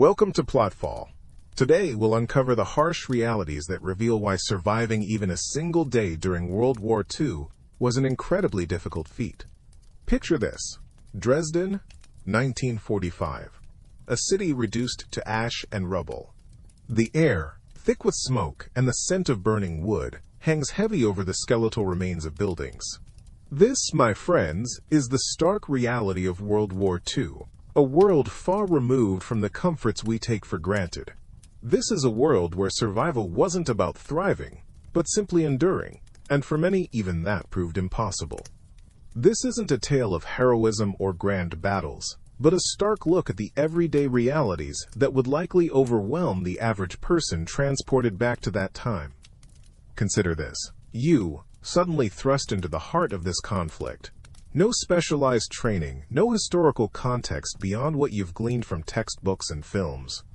Welcome to Plotfall. Today we'll uncover the harsh realities that reveal why surviving even a single day during World War II was an incredibly difficult feat. Picture this: Dresden, 1945. A city reduced to ash and rubble. The air, thick with smoke and the scent of burning wood, hangs heavy over the skeletal remains of buildings. This, my friends, is the stark reality of World War II. A world far removed from the comforts we take for granted. This is a world where survival wasn't about thriving, but simply enduring, and for many even that proved impossible. This isn't a tale of heroism or grand battles, but a stark look at the everyday realities that would likely overwhelm the average person transported back to that time. Consider this: you, suddenly thrust into the heart of this conflict. No specialized training, no historical context beyond what you've gleaned from textbooks and films.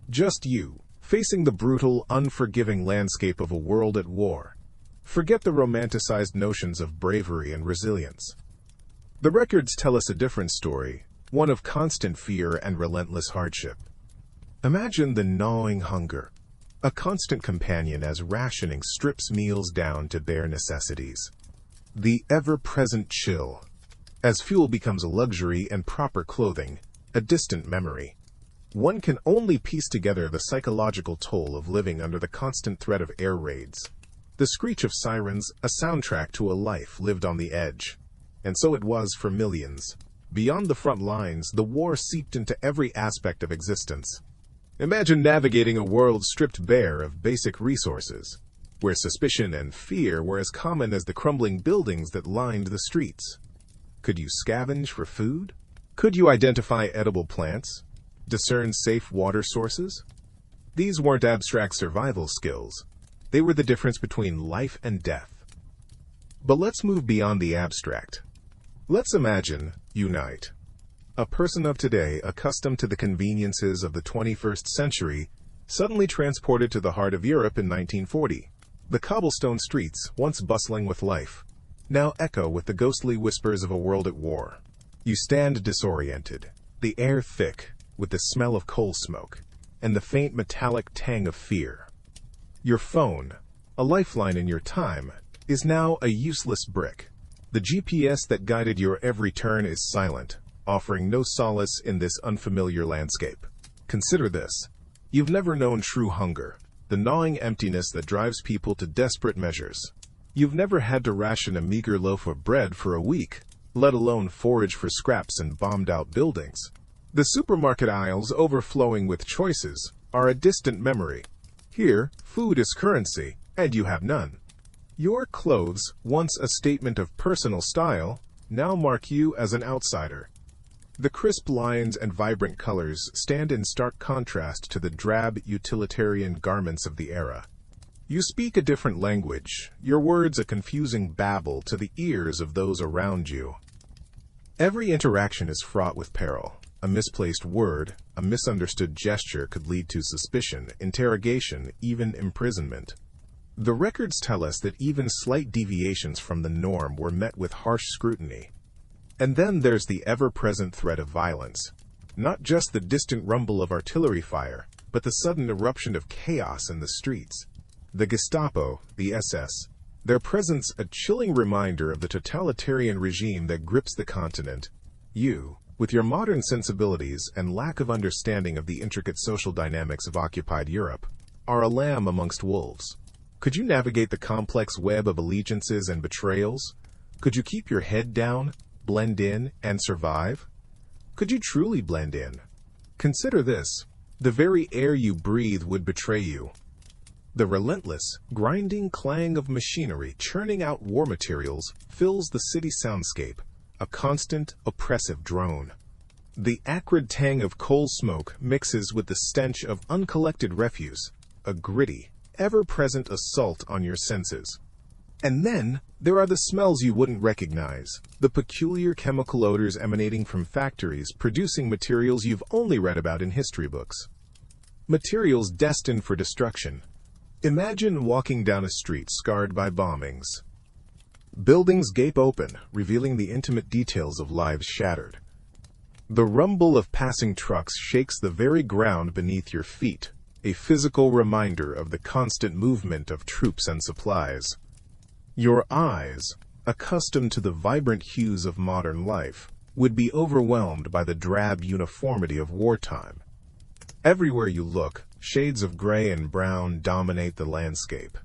Just you, facing the brutal, unforgiving landscape of a world at war. Forget the romanticized notions of bravery and resilience. The records tell us a different story, one of constant fear and relentless hardship. Imagine the gnawing hunger, a constant companion as rationing strips meals down to bare necessities. The ever-present chill, as fuel becomes a luxury and proper clothing, a distant memory. One can only piece together the psychological toll of living under the constant threat of air raids. The screech of sirens, a soundtrack to a life lived on the edge. And so it was for millions. Beyond the front lines, the war seeped into every aspect of existence. Imagine navigating a world stripped bare of basic resources, where suspicion and fear were as common as the crumbling buildings that lined the streets. Could you scavenge for food? Could you identify edible plants? Discern safe water sources? These weren't abstract survival skills. They were the difference between life and death. But let's move beyond the abstract. Let's imagine Unite. A person of today, accustomed to the conveniences of the 21st century, suddenly transported to the heart of Europe in 1940. The cobblestone streets, once bustling with life, now echo with the ghostly whispers of a world at war. You stand disoriented, the air thick with the smell of coal smoke and the faint metallic tang of fear. Your phone, a lifeline in your time, is now a useless brick. The GPS that guided your every turn is silent, offering no solace in this unfamiliar landscape. Consider this: you've never known true hunger, the gnawing emptiness that drives people to desperate measures. You've never had to ration a meager loaf of bread for a week, let alone forage for scraps in bombed-out buildings. The supermarket aisles overflowing with choices are a distant memory. Here, food is currency, and you have none. Your clothes, once a statement of personal style, now mark you as an outsider. The crisp lines and vibrant colors stand in stark contrast to the drab, utilitarian garments of the era. You speak a different language, your words a confusing babble to the ears of those around you. Every interaction is fraught with peril. A misplaced word, a misunderstood gesture could lead to suspicion, interrogation, even imprisonment. The records tell us that even slight deviations from the norm were met with harsh scrutiny. And then there's the ever-present threat of violence. Not just the distant rumble of artillery fire, but the sudden eruption of chaos in the streets. The Gestapo, the SS, their presence a chilling reminder of the totalitarian regime that grips the continent. You, with your modern sensibilities and lack of understanding of the intricate social dynamics of occupied Europe, are a lamb amongst wolves. Could you navigate the complex web of allegiances and betrayals? Could you keep your head down, blend in, and survive? Could you truly blend in? Consider this: the very air you breathe would betray you. The relentless, grinding clang of machinery churning out war materials fills the city soundscape, a constant, oppressive drone. The acrid tang of coal smoke mixes with the stench of uncollected refuse, a gritty, ever-present assault on your senses. And then, there are the smells you wouldn't recognize, the peculiar chemical odors emanating from factories producing materials you've only read about in history books. Materials destined for destruction. Imagine walking down a street scarred by bombings. Buildings gape open, revealing the intimate details of lives shattered. The rumble of passing trucks shakes the very ground beneath your feet, a physical reminder of the constant movement of troops and supplies. Your eyes, accustomed to the vibrant hues of modern life, would be overwhelmed by the drab uniformity of wartime. Everywhere you look, shades of gray and brown dominate the landscape.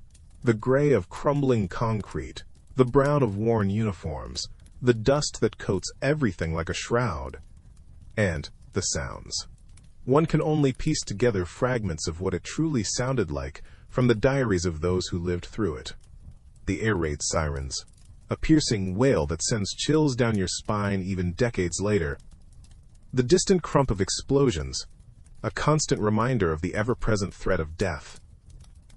The gray of crumbling concrete, the brown of worn uniforms, the dust that coats everything like a shroud, and the sounds. One can only piece together fragments of what it truly sounded like from the diaries of those who lived through it. The air raid sirens, a piercing wail that sends chills down your spine even decades later. The distant crump of explosions, a constant reminder of the ever-present threat of death.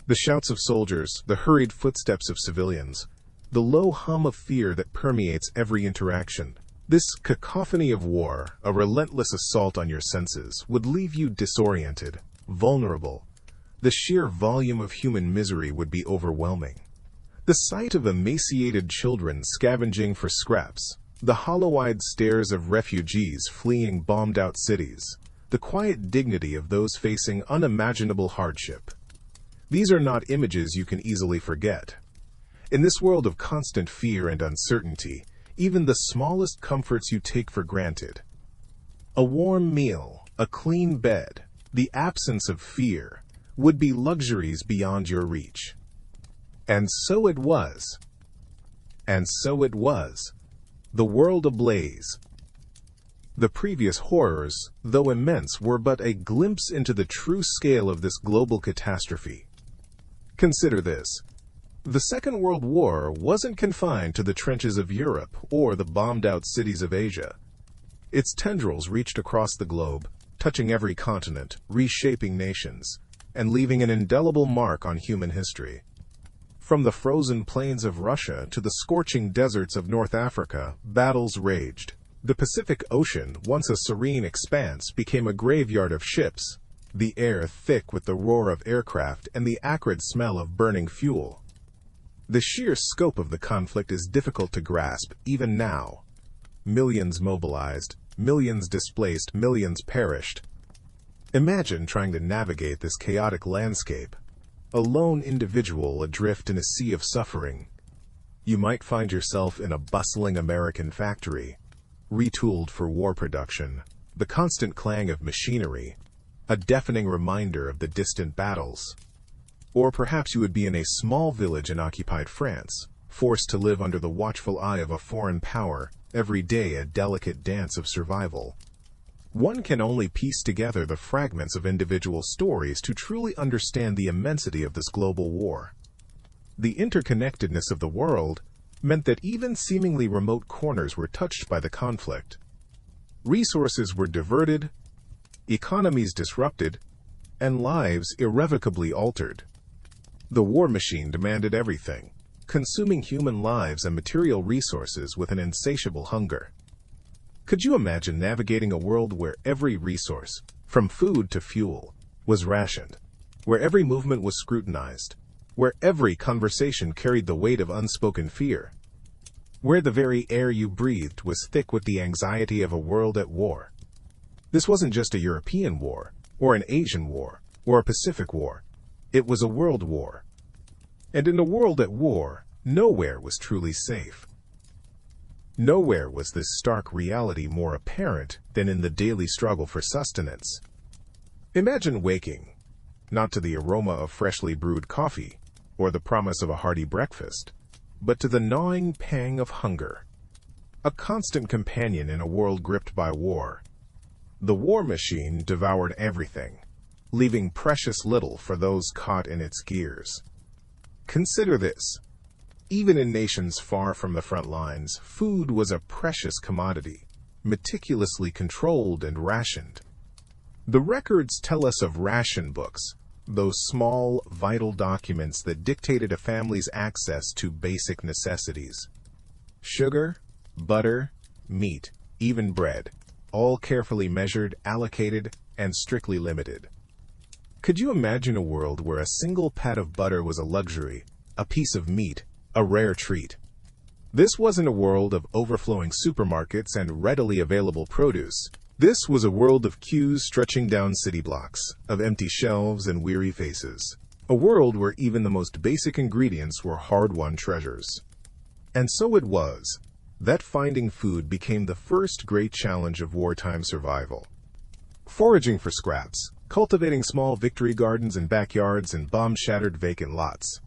The shouts of soldiers, the hurried footsteps of civilians, the low hum of fear that permeates every interaction. This cacophony of war, a relentless assault on your senses, would leave you disoriented, vulnerable. The sheer volume of human misery would be overwhelming. The sight of emaciated children scavenging for scraps, the hollow-eyed stares of refugees fleeing bombed-out cities, the quiet dignity of those facing unimaginable hardship. These are not images you can easily forget. In this world of constant fear and uncertainty, even the smallest comforts you take for granted, a warm meal, a clean bed, the absence of fear, would be luxuries beyond your reach. And so it was. And so it was. The world ablaze. The previous horrors, though immense, were but a glimpse into the true scale of this global catastrophe. Consider this. The Second World War wasn't confined to the trenches of Europe or the bombed-out cities of Asia. Its tendrils reached across the globe, touching every continent, reshaping nations, and leaving an indelible mark on human history. From the frozen plains of Russia to the scorching deserts of North Africa, battles raged. The Pacific Ocean, once a serene expanse, became a graveyard of ships, the air thick with the roar of aircraft and the acrid smell of burning fuel. The sheer scope of the conflict is difficult to grasp even now. Millions mobilized, millions displaced, millions perished. Imagine trying to navigate this chaotic landscape, a lone individual adrift in a sea of suffering. You might find yourself in a bustling American factory, retooled for war production, the constant clang of machinery, a deafening reminder of the distant battles. Or perhaps you would be in a small village in occupied France, forced to live under the watchful eye of a foreign power, every day a delicate dance of survival. One can only piece together the fragments of individual stories to truly understand the immensity of this global war. The interconnectedness of the world meant that even seemingly remote corners were touched by the conflict. Resources were diverted, economies disrupted, and lives irrevocably altered. The war machine demanded everything, consuming human lives and material resources with an insatiable hunger. Could you imagine navigating a world where every resource, from food to fuel, was rationed, where every movement was scrutinized, where every conversation carried the weight of unspoken fear, where the very air you breathed was thick with the anxiety of a world at war? This wasn't just a European war, or an Asian war, or a Pacific war. It was a world war. And in a world at war, nowhere was truly safe. Nowhere was this stark reality more apparent than in the daily struggle for sustenance. Imagine waking, not to the aroma of freshly brewed coffee, or the promise of a hearty breakfast, but to the gnawing pang of hunger, a constant companion in a world gripped by war. The war machine devoured everything, leaving precious little for those caught in its gears. Consider this. Even in nations far from the front lines, food was a precious commodity, meticulously controlled and rationed. The records tell us of ration books, those small, vital documents that dictated a family's access to basic necessities. Sugar, butter, meat, even bread, all carefully measured, allocated, and strictly limited. Could you imagine a world where a single pat of butter was a luxury, a piece of meat, a rare treat? This wasn't a world of overflowing supermarkets and readily available produce. This was a world of queues stretching down city blocks, of empty shelves and weary faces. A world where even the most basic ingredients were hard-won treasures. And so it was that finding food became the first great challenge of wartime survival. Foraging for scraps, cultivating small victory gardens in backyards and bomb-shattered vacant lots.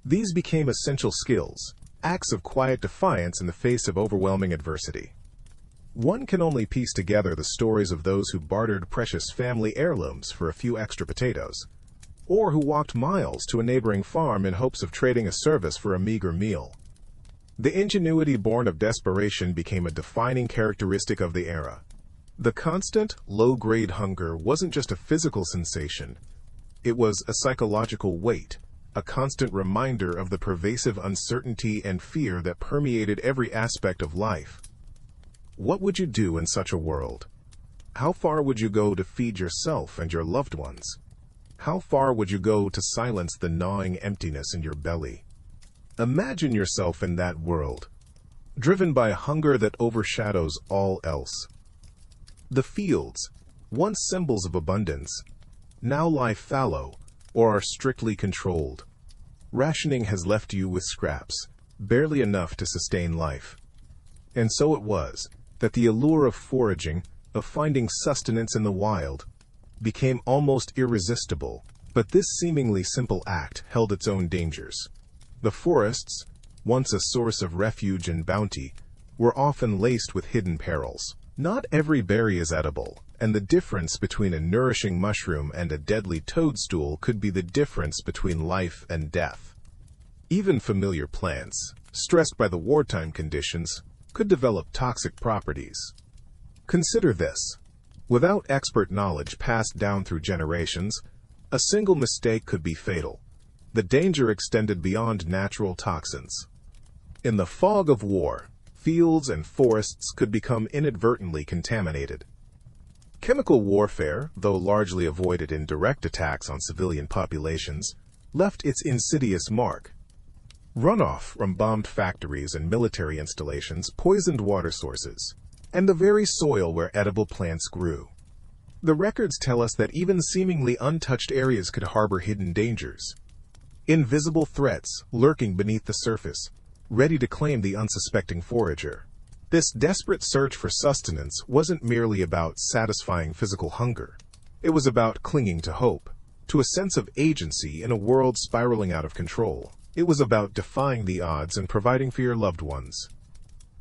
These became essential skills, acts of quiet defiance in the face of overwhelming adversity. One can only piece together the stories of those who bartered precious family heirlooms for a few extra potatoes, or who walked miles to a neighboring farm in hopes of trading a service for a meager meal. The ingenuity born of desperation became a defining characteristic of the era. The constant, low-grade hunger wasn't just a physical sensation. It was a psychological weight, a constant reminder of the pervasive uncertainty and fear that permeated every aspect of life. What would you do in such a world? How far would you go to feed yourself and your loved ones? How far would you go to silence the gnawing emptiness in your belly? Imagine yourself in that world, driven by a hunger that overshadows all else. The fields, once symbols of abundance, now lie fallow or are strictly controlled. Rationing has left you with scraps, barely enough to sustain life. And so it was that the allure of foraging, of finding sustenance in the wild, became almost irresistible. But this seemingly simple act held its own dangers. The forests, once a source of refuge and bounty, were often laced with hidden perils. Not every berry is edible, and the difference between a nourishing mushroom and a deadly toadstool could be the difference between life and death. Even familiar plants, stressed by the wartime conditions, could develop toxic properties. Consider this. Without expert knowledge passed down through generations, a single mistake could be fatal. The danger extended beyond natural toxins. In the fog of war, fields and forests could become inadvertently contaminated. Chemical warfare, though largely avoided in direct attacks on civilian populations, left its insidious mark. Runoff from bombed factories and military installations poisoned water sources, and the very soil where edible plants grew. The records tell us that even seemingly untouched areas could harbor hidden dangers. Invisible threats lurking beneath the surface, ready to claim the unsuspecting forager. This desperate search for sustenance wasn't merely about satisfying physical hunger. It was about clinging to hope, to a sense of agency in a world spiraling out of control. It was about defying the odds and providing for your loved ones.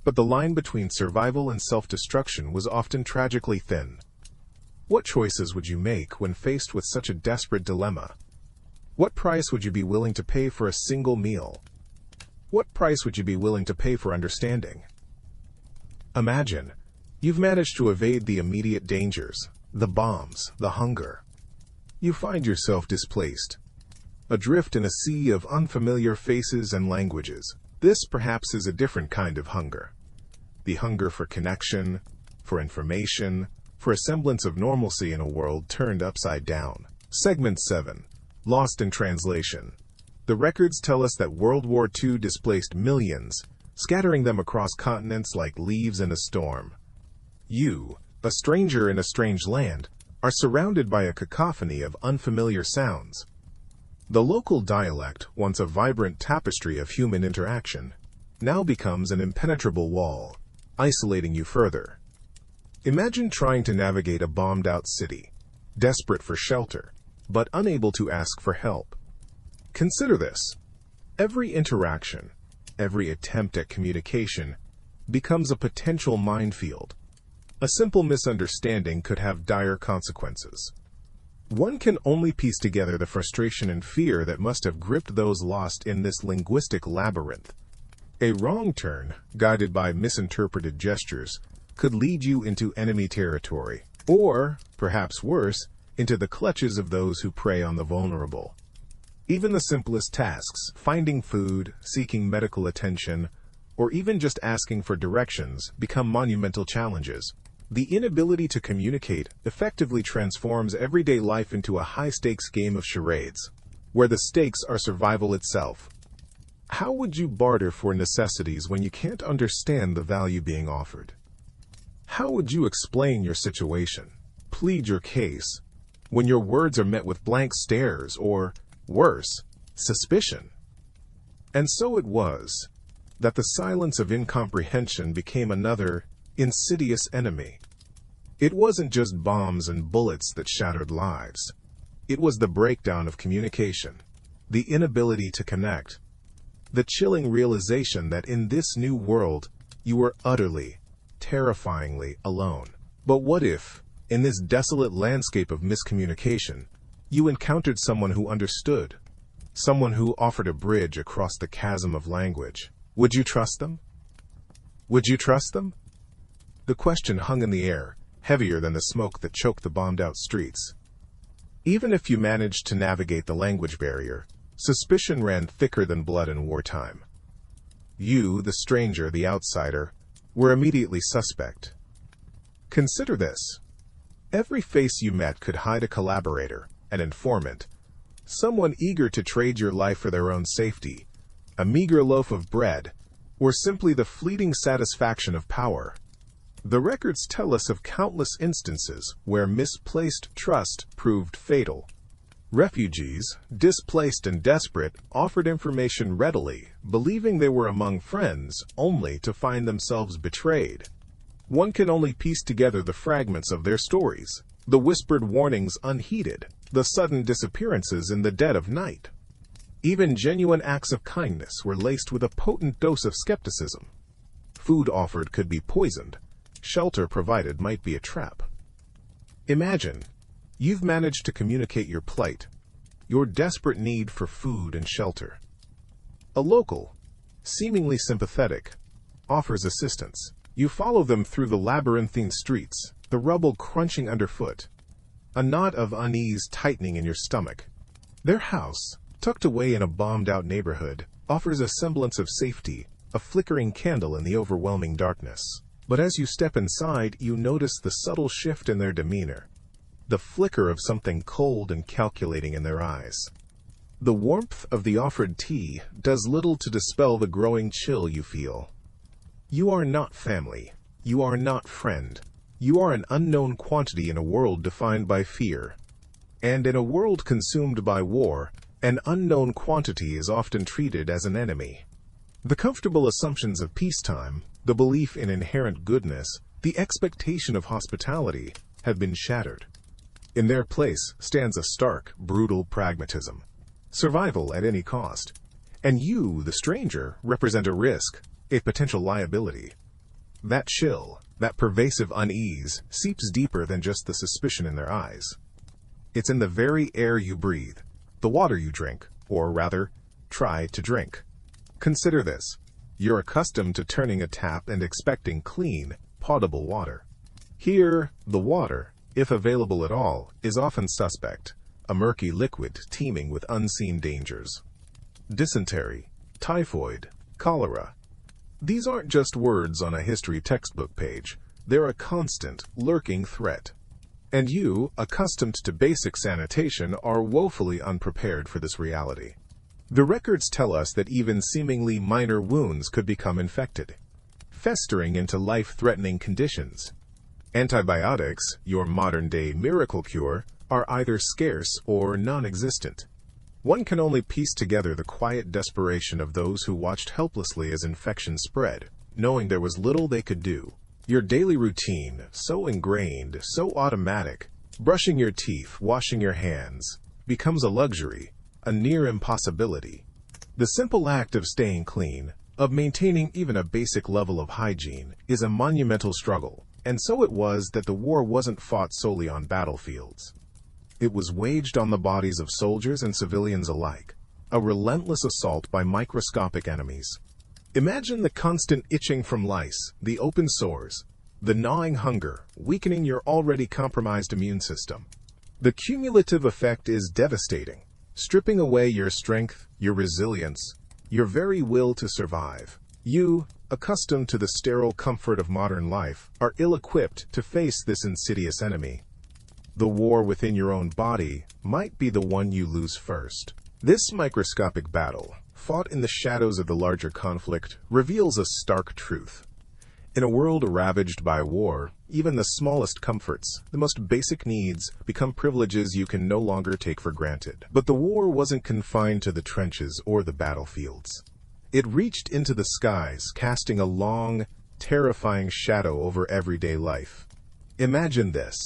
But the line between survival and self-destruction was often tragically thin. What choices would you make when faced with such a desperate dilemma? What price would you be willing to pay for a single meal? What price would you be willing to pay for understanding? Imagine, you've managed to evade the immediate dangers, the bombs, the hunger. You find yourself displaced, adrift in a sea of unfamiliar faces and languages. This perhaps is a different kind of hunger. The hunger for connection, for information, for a semblance of normalcy in a world turned upside down. Segment 7. Lost in translation. The records tell us that World War II displaced millions, scattering them across continents like leaves in a storm. You, a stranger in a strange land, are surrounded by a cacophony of unfamiliar sounds. The local dialect, once a vibrant tapestry of human interaction, now becomes an impenetrable wall, isolating you further. Imagine trying to navigate a bombed-out city, desperate for shelter, but unable to ask for help. Consider this. Every interaction, every attempt at communication, becomes a potential minefield. A simple misunderstanding could have dire consequences. One can only piece together the frustration and fear that must have gripped those lost in this linguistic labyrinth. A wrong turn, guided by misinterpreted gestures, could lead you into enemy territory, or, perhaps worse, into the clutches of those who prey on the vulnerable. Even the simplest tasks, finding food, seeking medical attention, or even just asking for directions, become monumental challenges. The inability to communicate effectively transforms everyday life into a high-stakes game of charades, where the stakes are survival itself. How would you barter for necessities when you can't understand the value being offered? How would you explain your situation, plead your case, when your words are met with blank stares or, worse, suspicion? And so it was that the silence of incomprehension became another insidious enemy. It wasn't just bombs and bullets that shattered lives. It was the breakdown of communication, the inability to connect, the chilling realization that in this new world, you were utterly, terrifyingly alone. But what if, in this desolate landscape of miscommunication, you encountered someone who understood, someone who offered a bridge across the chasm of language? Would you trust them? Would you trust them? The question hung in the air, heavier than the smoke that choked the bombed-out streets. Even if you managed to navigate the language barrier, suspicion ran thicker than blood in wartime. You, the stranger, the outsider, were immediately suspect. Consider this. Every face you met could hide a collaborator, an informant, someone eager to trade your life for their own safety, a meager loaf of bread, or simply the fleeting satisfaction of power. The records tell us of countless instances where misplaced trust proved fatal. Refugees, displaced and desperate, offered information readily, believing they were among friends, only to find themselves betrayed. One can only piece together the fragments of their stories, the whispered warnings unheeded, the sudden disappearances in the dead of night. Even genuine acts of kindness were laced with a potent dose of skepticism. Food offered could be poisoned. Shelter provided might be a trap. Imagine, you've managed to communicate your plight, your desperate need for food and shelter. A local, seemingly sympathetic, offers assistance. You follow them through the labyrinthine streets, the rubble crunching underfoot, a knot of unease tightening in your stomach. Their house, tucked away in a bombed-out neighborhood, offers a semblance of safety, a flickering candle in the overwhelming darkness. But as you step inside, you notice the subtle shift in their demeanor, the flicker of something cold and calculating in their eyes. The warmth of the offered tea does little to dispel the growing chill you feel. You are not family. You are not friend. You are an unknown quantity in a world defined by fear. And in a world consumed by war, an unknown quantity is often treated as an enemy. The comfortable assumptions of peacetime, the belief in inherent goodness, the expectation of hospitality, have been shattered. In their place stands a stark, brutal pragmatism. Survival at any cost. And you, the stranger, represent a risk, a potential liability. That chill, that pervasive unease, seeps deeper than just the suspicion in their eyes. It's in the very air you breathe, the water you drink, or rather, try to drink. Consider this. You're accustomed to turning a tap and expecting clean, potable water. Here, the water, if available at all, is often suspect, a murky liquid teeming with unseen dangers. Dysentery, typhoid, cholera. These aren't just words on a history textbook page. They're a constant, lurking threat. And you, accustomed to basic sanitation, are woefully unprepared for this reality. The records tell us that even seemingly minor wounds could become infected, festering into life-threatening conditions. Antibiotics, your modern-day miracle cure, are either scarce or non-existent. One can only piece together the quiet desperation of those who watched helplessly as infection spread, knowing there was little they could do. Your daily routine, so ingrained, so automatic, brushing your teeth, washing your hands, becomes a luxury, a near impossibility. The simple act of staying clean, of maintaining even a basic level of hygiene, is a monumental struggle. And so it was that the war wasn't fought solely on battlefields. It was waged on the bodies of soldiers and civilians alike, a relentless assault by microscopic enemies. Imagine the constant itching from lice, the open sores, the gnawing hunger, weakening your already compromised immune system. The cumulative effect is devastating, stripping away your strength, your resilience, your very will to survive. You, accustomed to the sterile comfort of modern life, are ill-equipped to face this insidious enemy. The war within your own body might be the one you lose first. This microscopic battle, fought in the shadows of the larger conflict, reveals a stark truth. In a world ravaged by war, even the smallest comforts, the most basic needs, become privileges you can no longer take for granted. But the war wasn't confined to the trenches or the battlefields. It reached into the skies, casting a long, terrifying shadow over everyday life. Imagine this.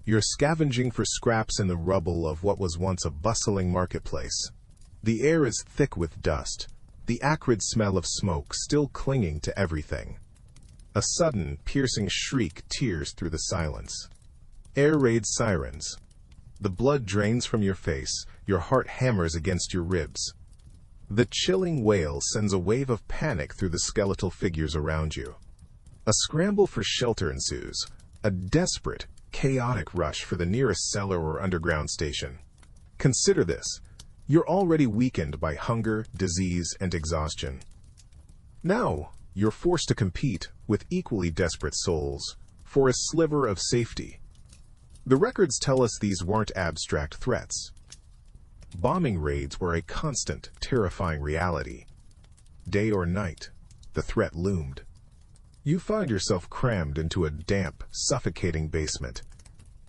You're scavenging for scraps in the rubble of what was once a bustling marketplace. The air is thick with dust, the acrid smell of smoke still clinging to everything. A sudden, piercing shriek tears through the silence. Air raid sirens. The blood drains from your face, your heart hammers against your ribs. The chilling wail sends a wave of panic through the skeletal figures around you. A scramble for shelter ensues, a desperate, chaotic rush for the nearest cellar or underground station. Consider this. You're already weakened by hunger, disease, and exhaustion. Now, you're forced to compete with equally desperate souls for a sliver of safety. The records tell us these weren't abstract threats. Bombing raids were a constant, terrifying reality. Day or night, the threat loomed. You find yourself crammed into a damp, suffocating basement,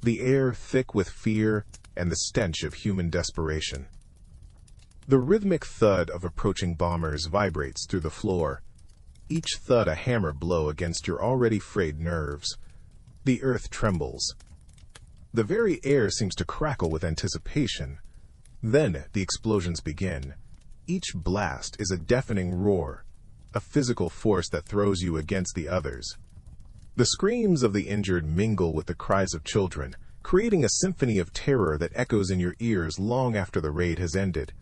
the air thick with fear and the stench of human desperation. The rhythmic thud of approaching bombers vibrates through the floor, each thud a hammer blow against your already frayed nerves. The earth trembles. The very air seems to crackle with anticipation. Then the explosions begin. Each blast is a deafening roar, a physical force that throws you against the others. The screams of the injured mingle with the cries of children, creating a symphony of terror that echoes in your ears long after the raid has ended.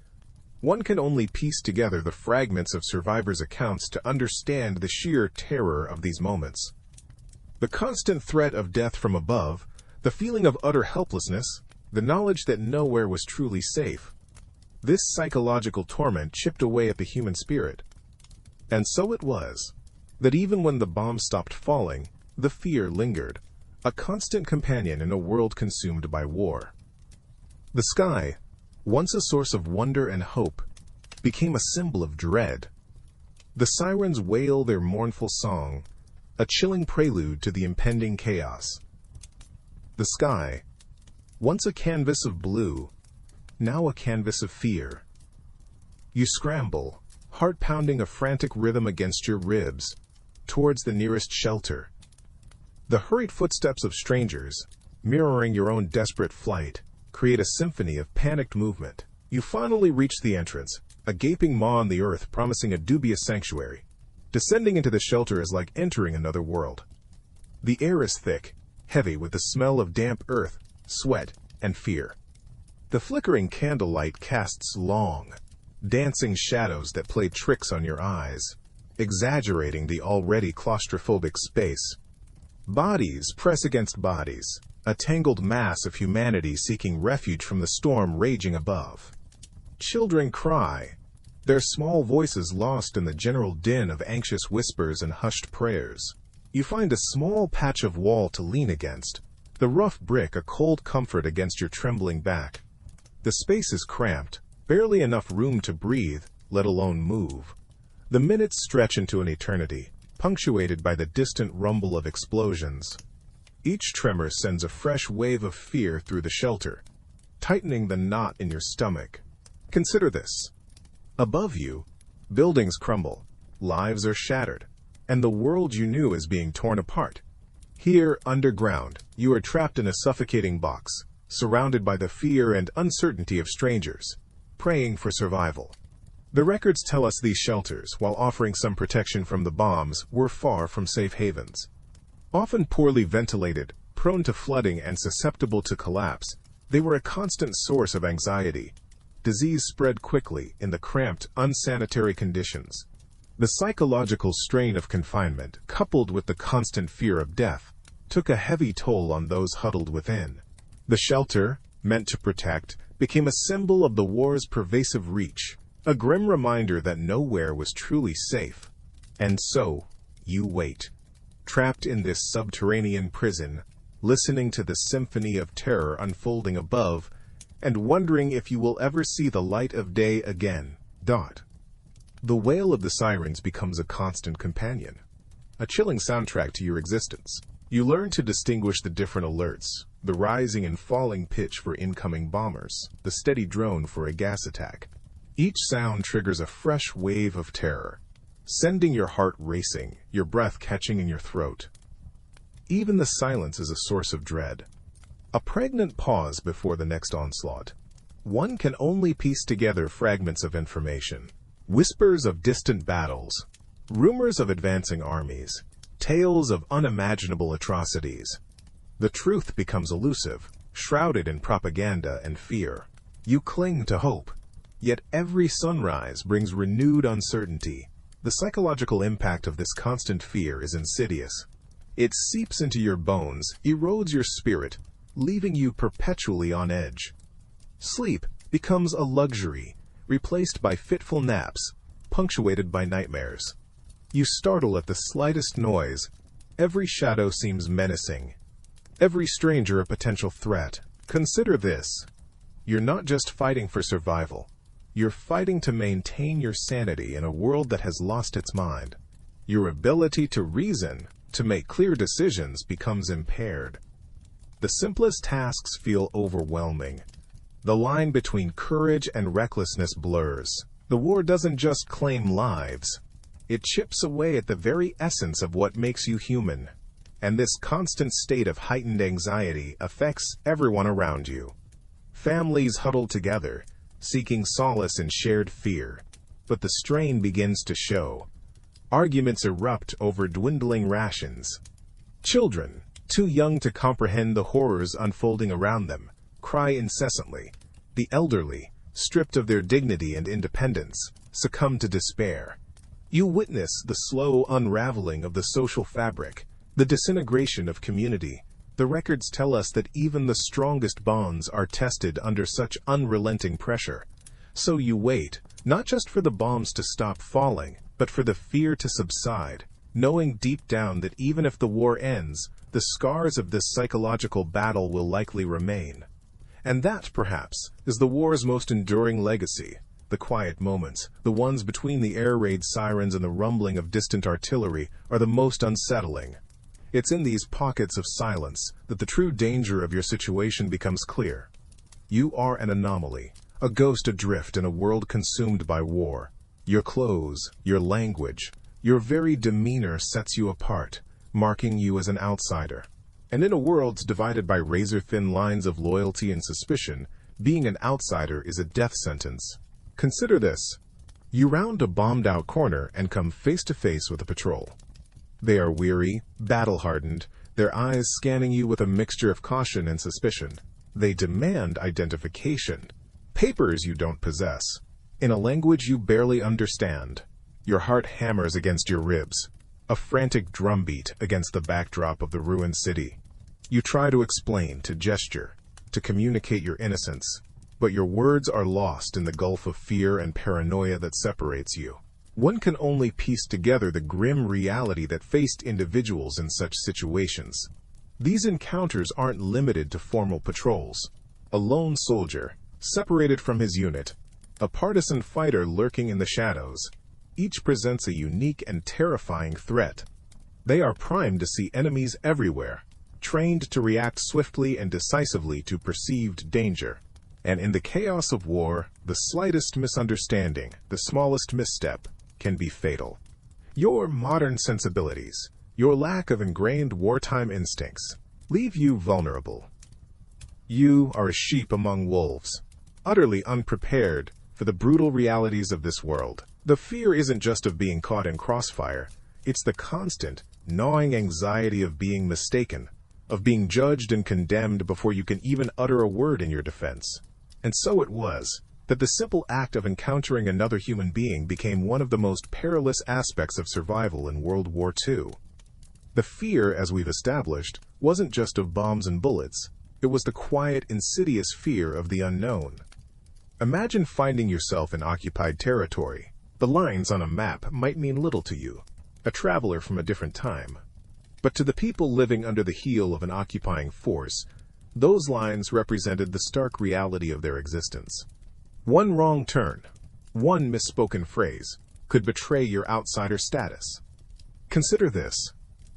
One can only piece together the fragments of survivors' accounts to understand the sheer terror of these moments. The constant threat of death from above, the feeling of utter helplessness, the knowledge that nowhere was truly safe. This psychological torment chipped away at the human spirit. And so it was, that even when the bombs stopped falling, the fear lingered, a constant companion in a world consumed by war. The sky, once a source of wonder and hope, became a symbol of dread. The sirens wail their mournful song, a chilling prelude to the impending chaos. The sky, once a canvas of blue, now a canvas of fear. You scramble, heart pounding a frantic rhythm against your ribs, towards the nearest shelter. The hurried footsteps of strangers, mirroring your own desperate flight, create a symphony of panicked movement. You finally reach the entrance, a gaping maw on the earth promising a dubious sanctuary. Descending into the shelter is like entering another world. The air is thick, heavy with the smell of damp earth, sweat, and fear. The flickering candlelight casts long, dancing shadows that play tricks on your eyes, exaggerating the already claustrophobic space. Bodies press against bodies, a tangled mass of humanity seeking refuge from the storm raging above. Children cry, their small voices lost in the general din of anxious whispers and hushed prayers. You find a small patch of wall to lean against, the rough brick a cold comfort against your trembling back. The space is cramped, barely enough room to breathe, let alone move. The minutes stretch into an eternity, punctuated by the distant rumble of explosions. Each tremor sends a fresh wave of fear through the shelter, tightening the knot in your stomach. Consider this. Above you, buildings crumble, lives are shattered, and the world you knew is being torn apart. Here, underground, you are trapped in a suffocating box, surrounded by the fear and uncertainty of strangers, praying for survival. The records tell us these shelters, while offering some protection from the bombs, were far from safe havens. Often poorly ventilated, prone to flooding and susceptible to collapse, they were a constant source of anxiety. Disease spread quickly in the cramped, unsanitary conditions. The psychological strain of confinement, coupled with the constant fear of death, took a heavy toll on those huddled within. The shelter, meant to protect, became a symbol of the war's pervasive reach, a grim reminder that nowhere was truly safe. And so, you wait, trapped in this subterranean prison, listening to the symphony of terror unfolding above, and wondering if you will ever see the light of day again. The wail of the sirens becomes a constant companion, a chilling soundtrack to your existence. You learn to distinguish the different alerts, the rising and falling pitch for incoming bombers, the steady drone for a gas attack. Each sound triggers a fresh wave of terror, sending your heart racing, your breath catching in your throat. Even the silence is a source of dread, a pregnant pause before the next onslaught. One can only piece together fragments of information, whispers of distant battles, rumors of advancing armies, tales of unimaginable atrocities. The truth becomes elusive, shrouded in propaganda and fear. You cling to hope, yet every sunrise brings renewed uncertainty. The psychological impact of this constant fear is insidious. It seeps into your bones, erodes your spirit, leaving you perpetually on edge. Sleep becomes a luxury, replaced by fitful naps, punctuated by nightmares. You startle at the slightest noise. Every shadow seems menacing, every stranger a potential threat. Consider this. You're not just fighting for survival. You're fighting to maintain your sanity in a world that has lost its mind. Your ability to reason, to make clear decisions, becomes impaired. The simplest tasks feel overwhelming. The line between courage and recklessness blurs. The war doesn't just claim lives. It chips away at the very essence of what makes you human. And this constant state of heightened anxiety affects everyone around you. Families huddle together, seeking solace in shared fear. But the strain begins to show. Arguments erupt over dwindling rations. Children, too young to comprehend the horrors unfolding around them, cry incessantly. The elderly, stripped of their dignity and independence, succumb to despair. You witness the slow unraveling of the social fabric, the disintegration of community. The records tell us that even the strongest bonds are tested under such unrelenting pressure. So you wait, not just for the bombs to stop falling, but for the fear to subside, knowing deep down that even if the war ends, the scars of this psychological battle will likely remain. And that, perhaps, is the war's most enduring legacy. The quiet moments, the ones between the air raid sirens and the rumbling of distant artillery, are the most unsettling. It's in these pockets of silence that the true danger of your situation becomes clear. You are an anomaly, a ghost adrift in a world consumed by war. Your clothes, your language, your very demeanor sets you apart, marking you as an outsider. And in a world divided by razor-thin lines of loyalty and suspicion, being an outsider is a death sentence. Consider this. You round a bombed-out corner and come face-to-face with a patrol. They are weary, battle-hardened, their eyes scanning you with a mixture of caution and suspicion. They demand identification, papers you don't possess, in a language you barely understand. Your heart hammers against your ribs, a frantic drumbeat against the backdrop of the ruined city. You try to explain, to gesture, to communicate your innocence, but your words are lost in the gulf of fear and paranoia that separates you. One can only piece together the grim reality that faced individuals in such situations. These encounters aren't limited to formal patrols. A lone soldier, separated from his unit, a partisan fighter lurking in the shadows, each presents a unique and terrifying threat. They are primed to see enemies everywhere, trained to react swiftly and decisively to perceived danger. And in the chaos of war, the slightest misunderstanding, the smallest misstep, can be fatal. Your modern sensibilities, your lack of ingrained wartime instincts, leave you vulnerable. You are a sheep among wolves, utterly unprepared for the brutal realities of this world. The fear isn't just of being caught in crossfire, it's the constant, gnawing anxiety of being mistaken, of being judged and condemned before you can even utter a word in your defense. And so it was that the simple act of encountering another human being became one of the most perilous aspects of survival in World War II. The fear, as we've established, wasn't just of bombs and bullets. It was the quiet, insidious fear of the unknown. Imagine finding yourself in occupied territory. The lines on a map might mean little to you, a traveler from a different time. But to the people living under the heel of an occupying force, those lines represented the stark reality of their existence. One wrong turn, one misspoken phrase, could betray your outsider status. Consider this.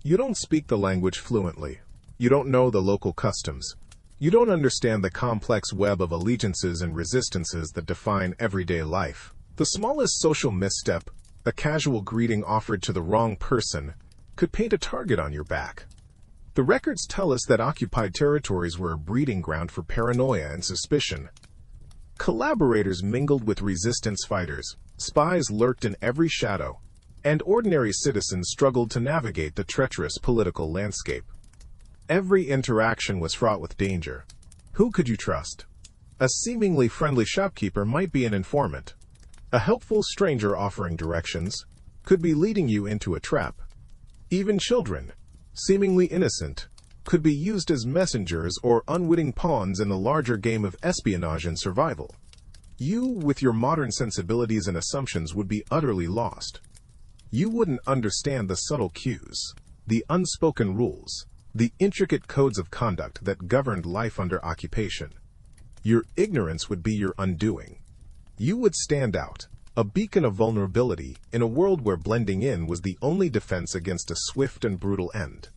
You don't speak the language fluently. You don't know the local customs. You don't understand the complex web of allegiances and resistances that define everyday life. The smallest social misstep, a casual greeting offered to the wrong person, could paint a target on your back. The records tell us that occupied territories were a breeding ground for paranoia and suspicion. Collaborators mingled with resistance fighters, spies lurked in every shadow, and ordinary citizens struggled to navigate the treacherous political landscape. Every interaction was fraught with danger. Who could you trust? A seemingly friendly shopkeeper might be an informant. A helpful stranger offering directions could be leading you into a trap. Even children, seemingly innocent, could be used as messengers or unwitting pawns in the larger game of espionage and survival. You, with your modern sensibilities and assumptions, would be utterly lost. You wouldn't understand the subtle cues, the unspoken rules, the intricate codes of conduct that governed life under occupation. Your ignorance would be your undoing. You would stand out, a beacon of vulnerability in a world where blending in was the only defense against a swift and brutal end.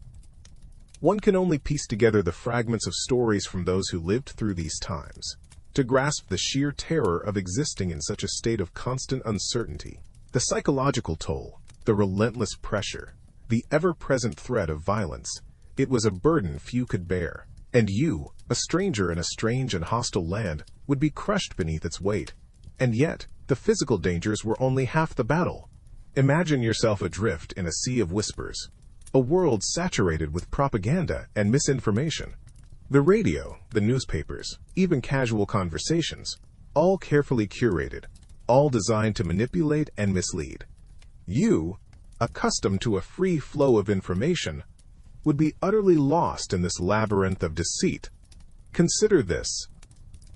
One can only piece together the fragments of stories from those who lived through these times to grasp the sheer terror of existing in such a state of constant uncertainty. The psychological toll, the relentless pressure, the ever-present threat of violence. It was a burden few could bear, and you, a stranger in a strange and hostile land, would be crushed beneath its weight. And yet, the physical dangers were only half the battle. Imagine yourself adrift in a sea of whispers, a world saturated with propaganda and misinformation. The radio, the newspapers, even casual conversations, all carefully curated, all designed to manipulate and mislead. You, accustomed to a free flow of information, would be utterly lost in this labyrinth of deceit. Consider this.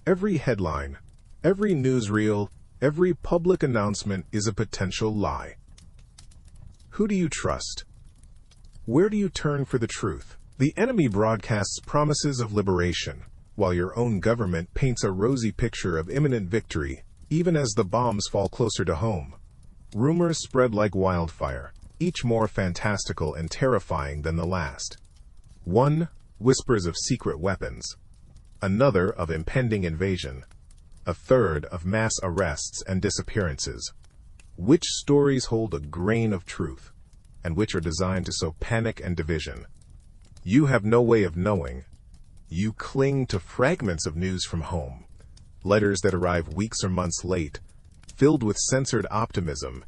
Every headline, every newsreel, every public announcement is a potential lie. Who do you trust? Where do you turn for the truth? The enemy broadcasts promises of liberation, while your own government paints a rosy picture of imminent victory, even as the bombs fall closer to home. Rumors spread like wildfire, each more fantastical and terrifying than the last. One whispers of secret weapons, another of impending invasion, a third of mass arrests and disappearances. Which stories hold a grain of truth, and which are designed to sow panic and division? You have no way of knowing. You cling to fragments of news from home, letters that arrive weeks or months late, filled with censored optimism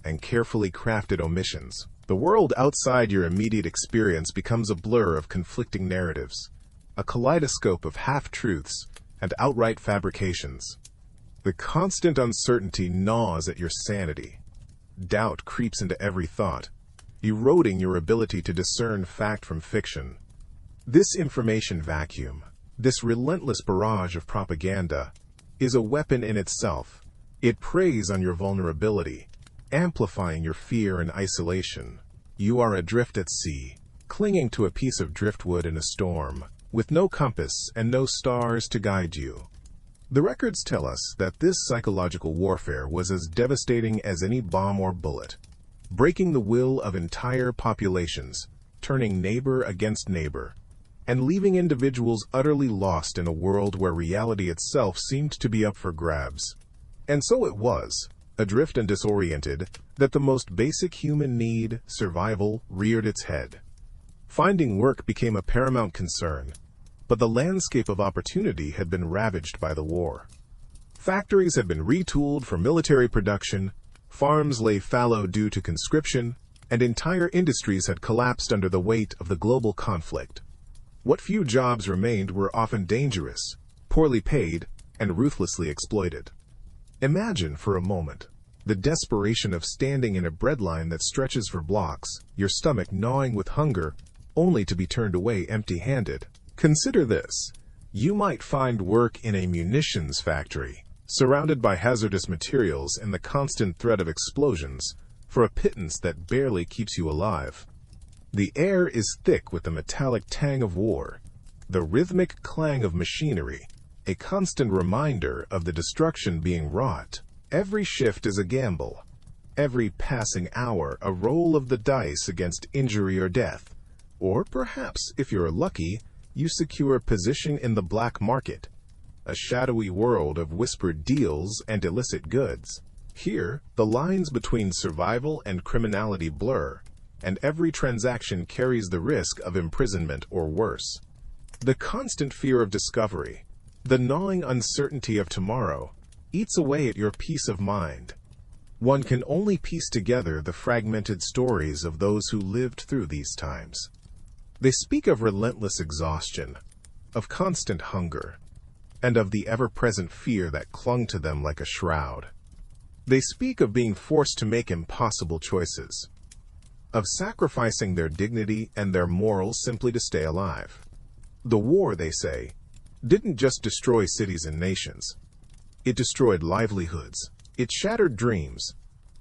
and carefully crafted omissions. The world outside your immediate experience becomes a blur of conflicting narratives, a kaleidoscope of half-truths and outright fabrications. The constant uncertainty gnaws at your sanity. Doubt creeps into every thought, eroding your ability to discern fact from fiction. This information vacuum, this relentless barrage of propaganda, is a weapon in itself. It preys on your vulnerability, amplifying your fear and isolation. You are adrift at sea, clinging to a piece of driftwood in a storm, with no compass and no stars to guide you. The records tell us that this psychological warfare was as devastating as any bomb or bullet, breaking the will of entire populations, turning neighbor against neighbor, and leaving individuals utterly lost in a world where reality itself seemed to be up for grabs. And so it was, adrift and disoriented, that the most basic human need, survival, reared its head. Finding work became a paramount concern, but the landscape of opportunity had been ravaged by the war. Factories had been retooled for military production, farms lay fallow due to conscription, and entire industries had collapsed under the weight of the global conflict. What few jobs remained were often dangerous, poorly paid, and ruthlessly exploited. Imagine for a moment the desperation of standing in a breadline that stretches for blocks, your stomach gnawing with hunger, only to be turned away empty-handed. Consider this. You might find work in a munitions factory, surrounded by hazardous materials and the constant threat of explosions, for a pittance that barely keeps you alive. The air is thick with the metallic tang of war, the rhythmic clang of machinery, a constant reminder of the destruction being wrought. Every shift is a gamble, every passing hour a roll of the dice against injury or death. Or perhaps, if you're lucky, you secure a position in the black market, a shadowy world of whispered deals and illicit goods. Here, the lines between survival and criminality blur, and every transaction carries the risk of imprisonment or worse. The constant fear of discovery, the gnawing uncertainty of tomorrow, eats away at your peace of mind. One can only piece together the fragmented stories of those who lived through these times. They speak of relentless exhaustion, of constant hunger, and of the ever-present fear that clung to them like a shroud. They speak of being forced to make impossible choices, of sacrificing their dignity and their morals simply to stay alive. The war, they say, didn't just destroy cities and nations. It destroyed livelihoods, it shattered dreams,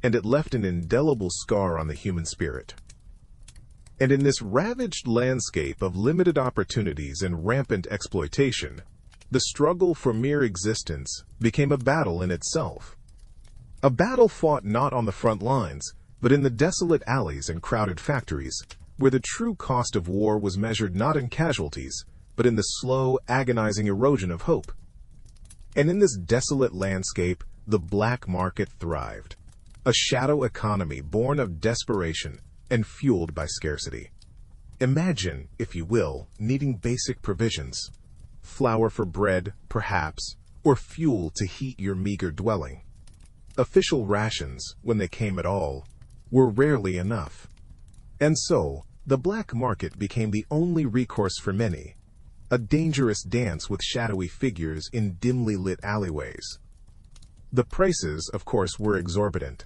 and it left an indelible scar on the human spirit. And in this ravaged landscape of limited opportunities and rampant exploitation, the struggle for mere existence became a battle in itself. A battle fought not on the front lines, but in the desolate alleys and crowded factories, where the true cost of war was measured not in casualties, but in the slow, agonizing erosion of hope. And in this desolate landscape, the black market thrived, a shadow economy born of desperation and fueled by scarcity. Imagine, if you will, needing basic provisions, flour for bread, perhaps, or fuel to heat your meager dwelling. Official rations, when they came at all, were rarely enough. And so, the black market became the only recourse for many, a dangerous dance with shadowy figures in dimly lit alleyways. The prices, of course, were exorbitant,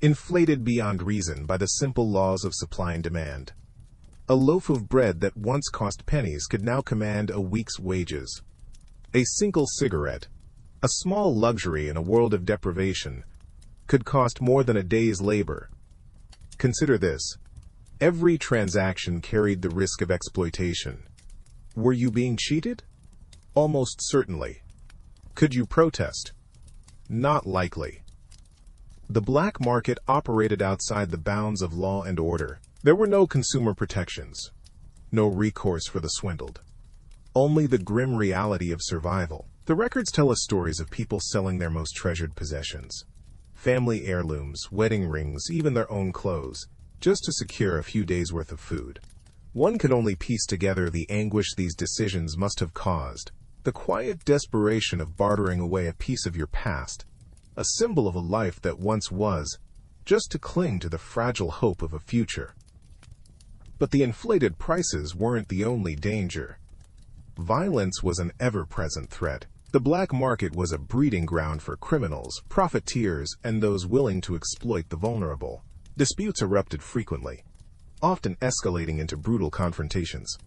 inflated beyond reason by the simple laws of supply and demand. A loaf of bread that once cost pennies could now command a week's wages. A single cigarette, a small luxury in a world of deprivation, could cost more than a day's labor. Consider this: every transaction carried the risk of exploitation. Were you being cheated? Almost certainly. Could you protest? Not likely. The black market operated outside the bounds of law and order. There were no consumer protections, no recourse for the swindled. Only the grim reality of survival. The records tell us stories of people selling their most treasured possessions, family heirlooms, wedding rings, even their own clothes, just to secure a few days' worth of food. One can only piece together the anguish these decisions must have caused, the quiet desperation of bartering away a piece of your past, a symbol of a life that once was, just to cling to the fragile hope of a future. But the inflated prices weren't the only danger. Violence was an ever-present threat. The black market was a breeding ground for criminals, profiteers, and those willing to exploit the vulnerable. Disputes erupted frequently, often escalating into brutal confrontations.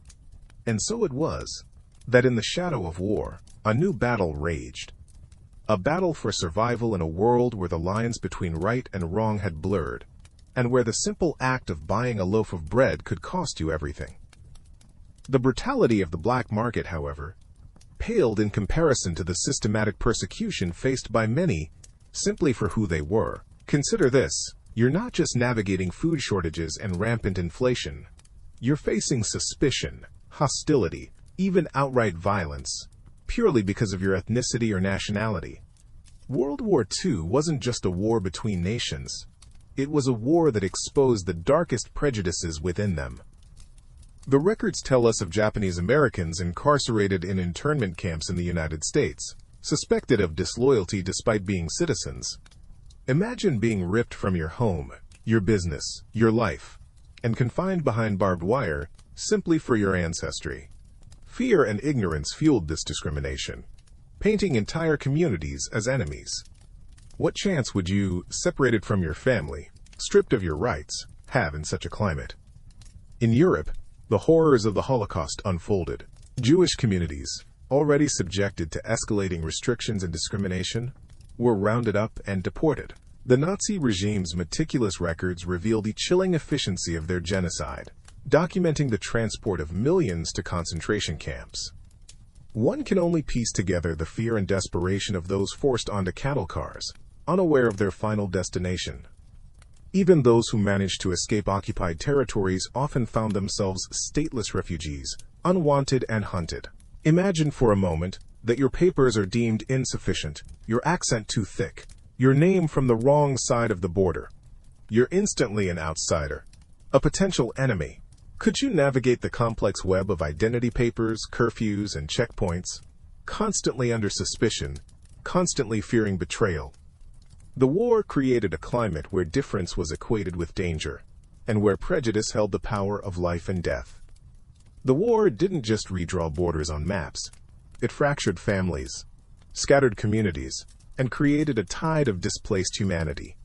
And so it was that in the shadow of war, a new battle raged. A battle for survival in a world where the lines between right and wrong had blurred, and where the simple act of buying a loaf of bread could cost you everything. The brutality of the black market, however, paled in comparison to the systematic persecution faced by many simply for who they were. Consider this: you're not just navigating food shortages and rampant inflation. You're facing suspicion, hostility, even outright violence, purely because of your ethnicity or nationality. World War II wasn't just a war between nations. It was a war that exposed the darkest prejudices within them. The records tell us of Japanese Americans incarcerated in internment camps in the United States, suspected of disloyalty despite being citizens. Imagine being ripped from your home, your business, your life, and confined behind barbed wire simply for your ancestry. Fear and ignorance fueled this discrimination, painting entire communities as enemies. What chance would you, separated from your family, stripped of your rights, have in such a climate? In Europe, the horrors of the Holocaust unfolded. Jewish communities, already subjected to escalating restrictions and discrimination, were rounded up and deported. The Nazi regime's meticulous records reveal the chilling efficiency of their genocide, documenting the transport of millions to concentration camps. One can only piece together the fear and desperation of those forced onto cattle cars, unaware of their final destination, Even those who managed to escape occupied territories often found themselves stateless refugees, unwanted and hunted. Imagine for a moment that your papers are deemed insufficient, your accent too thick, your name from the wrong side of the border. You're instantly an outsider, a potential enemy. Could you navigate the complex web of identity papers, curfews, and checkpoints, constantly under suspicion, constantly fearing betrayal? The war created a climate where difference was equated with danger, and where prejudice held the power of life and death. The war didn't just redraw borders on maps. It fractured families, scattered communities, and created a tide of displaced humanity.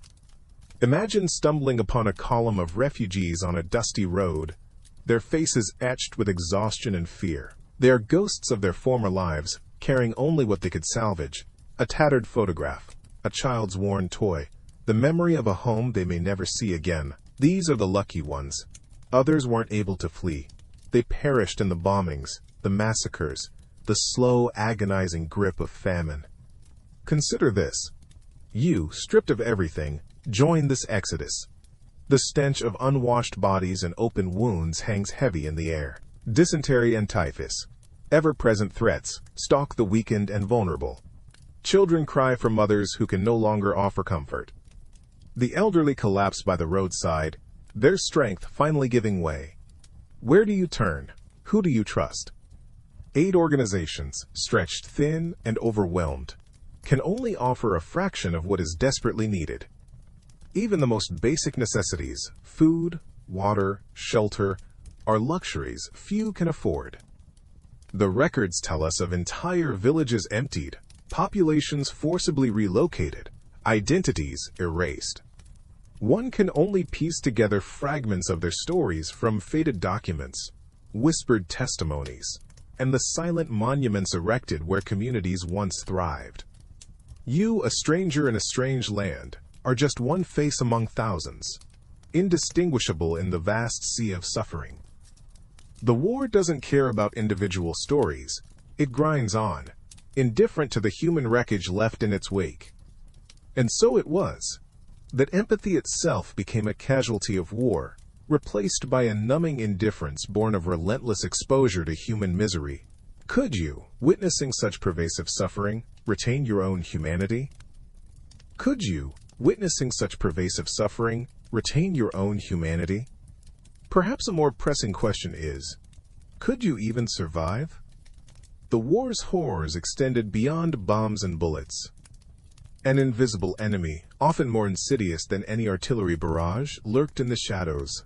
Imagine stumbling upon a column of refugees on a dusty road, their faces etched with exhaustion and fear. They are ghosts of their former lives, carrying only what they could salvage: a tattered photograph, a child's worn toy, the memory of a home they may never see again. These are the lucky ones. Others weren't able to flee. They perished in the bombings, the massacres, the slow, agonizing grip of famine. Consider this. You, stripped of everything, join this exodus. The stench of unwashed bodies and open wounds hangs heavy in the air. Dysentery and typhus, ever-present threats, stalk the weakened and vulnerable. Children cry for mothers who can no longer offer comfort. The elderly collapse by the roadside, their strength finally giving way. Where do you turn? Who do you trust? Aid organizations, stretched thin and overwhelmed, can only offer a fraction of what is desperately needed. Even the most basic necessities, food, water, shelter, are luxuries few can afford. The records tell us of entire villages emptied, populations forcibly relocated, identities erased. One can only piece together fragments of their stories from faded documents, whispered testimonies, and the silent monuments erected where communities once thrived. You, a stranger in a strange land, are just one face among thousands, indistinguishable in the vast sea of suffering. The war doesn't care about individual stories. It grinds on, indifferent to the human wreckage left in its wake. And so it was that empathy itself became a casualty of war, replaced by a numbing indifference born of relentless exposure to human misery. Could you, witnessing such pervasive suffering, retain your own humanity? Could you, witnessing such pervasive suffering, retain your own humanity? Perhaps a more pressing question is, could you even survive? The war's horrors extended beyond bombs and bullets. An invisible enemy, often more insidious than any artillery barrage, lurked in the shadows.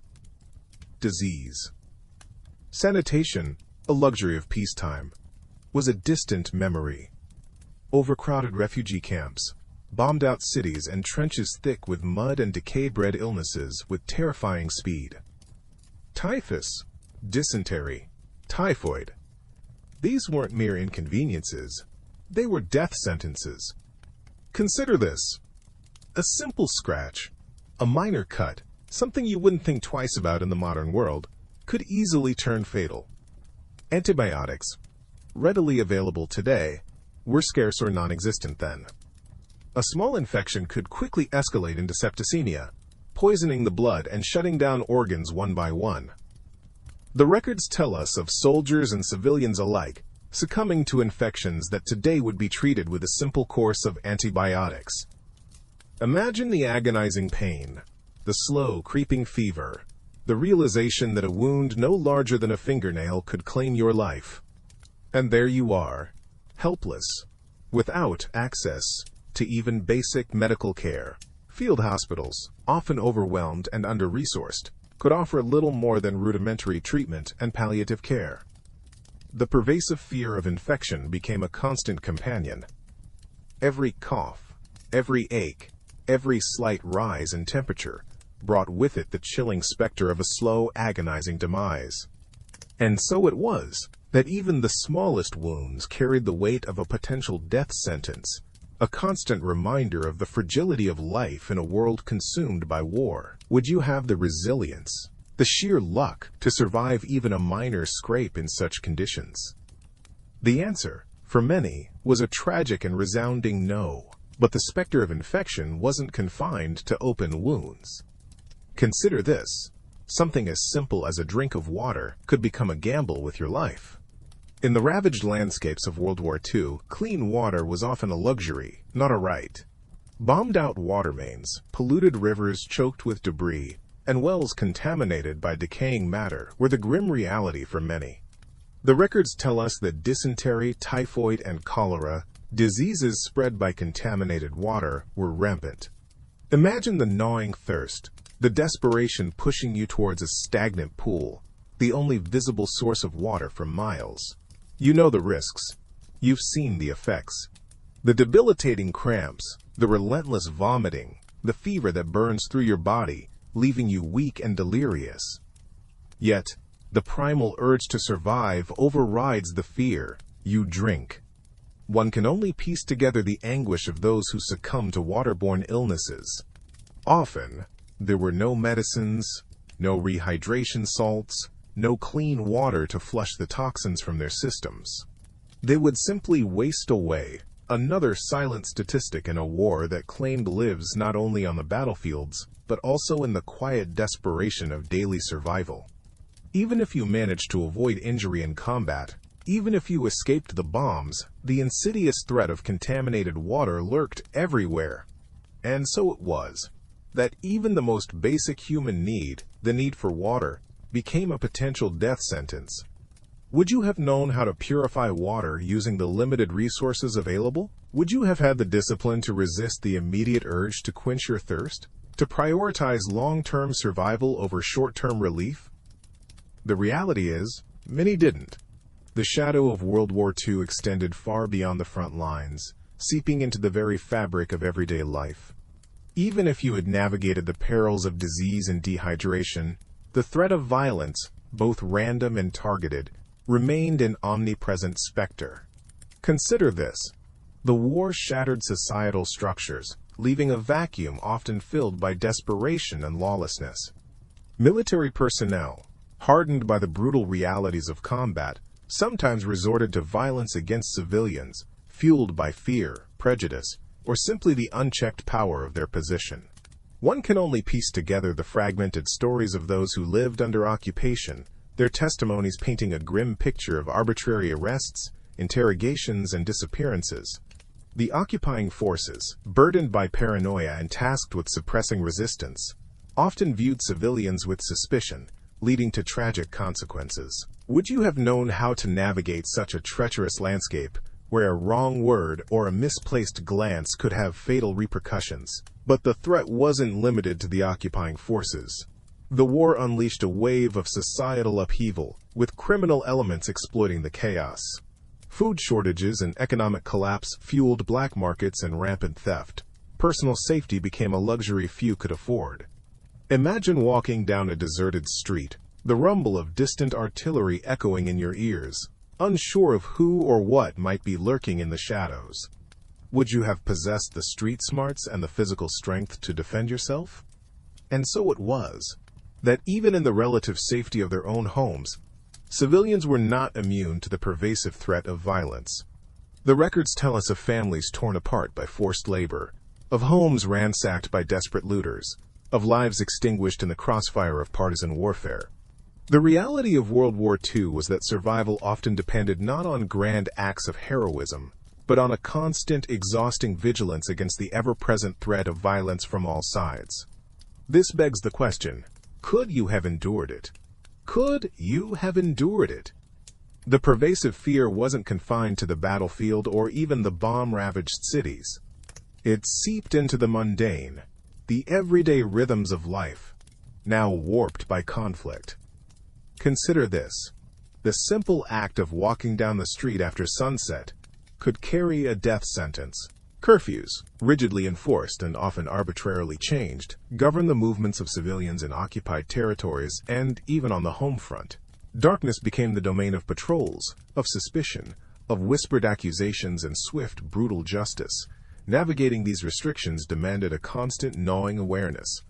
Disease. Sanitation, a luxury of peacetime, was a distant memory. Overcrowded refugee camps, bombed-out cities, and trenches thick with mud and decay bred illnesses with terrifying speed. Typhus, dysentery, typhoid. These weren't mere inconveniences. They were death sentences. Consider this. A simple scratch, a minor cut, something you wouldn't think twice about in the modern world, could easily turn fatal. Antibiotics, readily available today, were scarce or non-existent then. A small infection could quickly escalate into septicemia, poisoning the blood and shutting down organs one by one. The records tell us of soldiers and civilians alike succumbing to infections that today would be treated with a simple course of antibiotics. Imagine the agonizing pain, the slow, creeping fever, the realization that a wound no larger than a fingernail could claim your life. And there you are, helpless, without access to even basic medical care. Field hospitals, often overwhelmed and under-resourced, could offer little more than rudimentary treatment and palliative care. The pervasive fear of infection became a constant companion. Every cough, every ache, every slight rise in temperature brought with it the chilling specter of a slow, agonizing demise. And so it was that even the smallest wounds carried the weight of a potential death sentence, a constant reminder of the fragility of life in a world consumed by war. Would you have the resilience, the sheer luck, to survive even a minor scrape in such conditions? The answer, for many, was a tragic and resounding no. But the specter of infection wasn't confined to open wounds. Consider this. Something as simple as a drink of water could become a gamble with your life. In the ravaged landscapes of World War II, clean water was often a luxury, not a right. Bombed-out water mains, polluted rivers choked with debris, and wells contaminated by decaying matter were the grim reality for many. The records tell us that dysentery, typhoid, and cholera, diseases spread by contaminated water, were rampant. Imagine the gnawing thirst, the desperation pushing you towards a stagnant pool, the only visible source of water for miles. You know the risks. You've seen the effects. The debilitating cramps, the relentless vomiting, the fever that burns through your body, leaving you weak and delirious. Yet, the primal urge to survive overrides the fear. You drink. One can only piece together the anguish of those who succumb to waterborne illnesses. Often, there were no medicines, no rehydration salts, no clean water to flush the toxins from their systems. They would simply waste away, another silent statistic in a war that claimed lives not only on the battlefields, but also in the quiet desperation of daily survival. Even if you managed to avoid injury in combat, even if you escaped the bombs, the insidious threat of contaminated water lurked everywhere. And so it was that even the most basic human need, the need for water, became a potential death sentence. Would you have known how to purify water using the limited resources available? Would you have had the discipline to resist the immediate urge to quench your thirst? To prioritize long-term survival over short-term relief? The reality is, many didn't. The shadow of World War II extended far beyond the front lines, seeping into the very fabric of everyday life. Even if you had navigated the perils of disease and dehydration, the threat of violence, both random and targeted, remained an omnipresent specter. Consider this. The war shattered societal structures, leaving a vacuum often filled by desperation and lawlessness. Military personnel, hardened by the brutal realities of combat, sometimes resorted to violence against civilians, fueled by fear, prejudice, or simply the unchecked power of their position. One can only piece together the fragmented stories of those who lived under occupation, their testimonies painting a grim picture of arbitrary arrests, interrogations, and disappearances. The occupying forces, burdened by paranoia and tasked with suppressing resistance, often viewed civilians with suspicion, leading to tragic consequences. Would you have known how to navigate such a treacherous landscape, where a wrong word or a misplaced glance could have fatal repercussions? But the threat wasn't limited to the occupying forces. The war unleashed a wave of societal upheaval, with criminal elements exploiting the chaos. Food shortages and economic collapse fueled black markets and rampant theft. Personal safety became a luxury few could afford. Imagine walking down a deserted street, the rumble of distant artillery echoing in your ears, unsure of who or what might be lurking in the shadows. Would you have possessed the street smarts and the physical strength to defend yourself? And so it was, that even in the relative safety of their own homes, civilians were not immune to the pervasive threat of violence. The records tell us of families torn apart by forced labor, of homes ransacked by desperate looters, of lives extinguished in the crossfire of partisan warfare. The reality of World War II was that survival often depended not on grand acts of heroism, but on a constant, exhausting vigilance against the ever-present threat of violence from all sides. This begs the question, could you have endured it? Could you have endured it? The pervasive fear wasn't confined to the battlefield or even the bomb-ravaged cities. It seeped into the mundane, the everyday rhythms of life, now warped by conflict. Consider this. The simple act of walking down the street after sunset could carry a death sentence. Curfews, rigidly enforced and often arbitrarily changed, govern the movements of civilians in occupied territories and even on the home front. Darkness became the domain of patrols, of suspicion, of whispered accusations and swift, brutal justice. Navigating these restrictions demanded a constant gnawing awareness.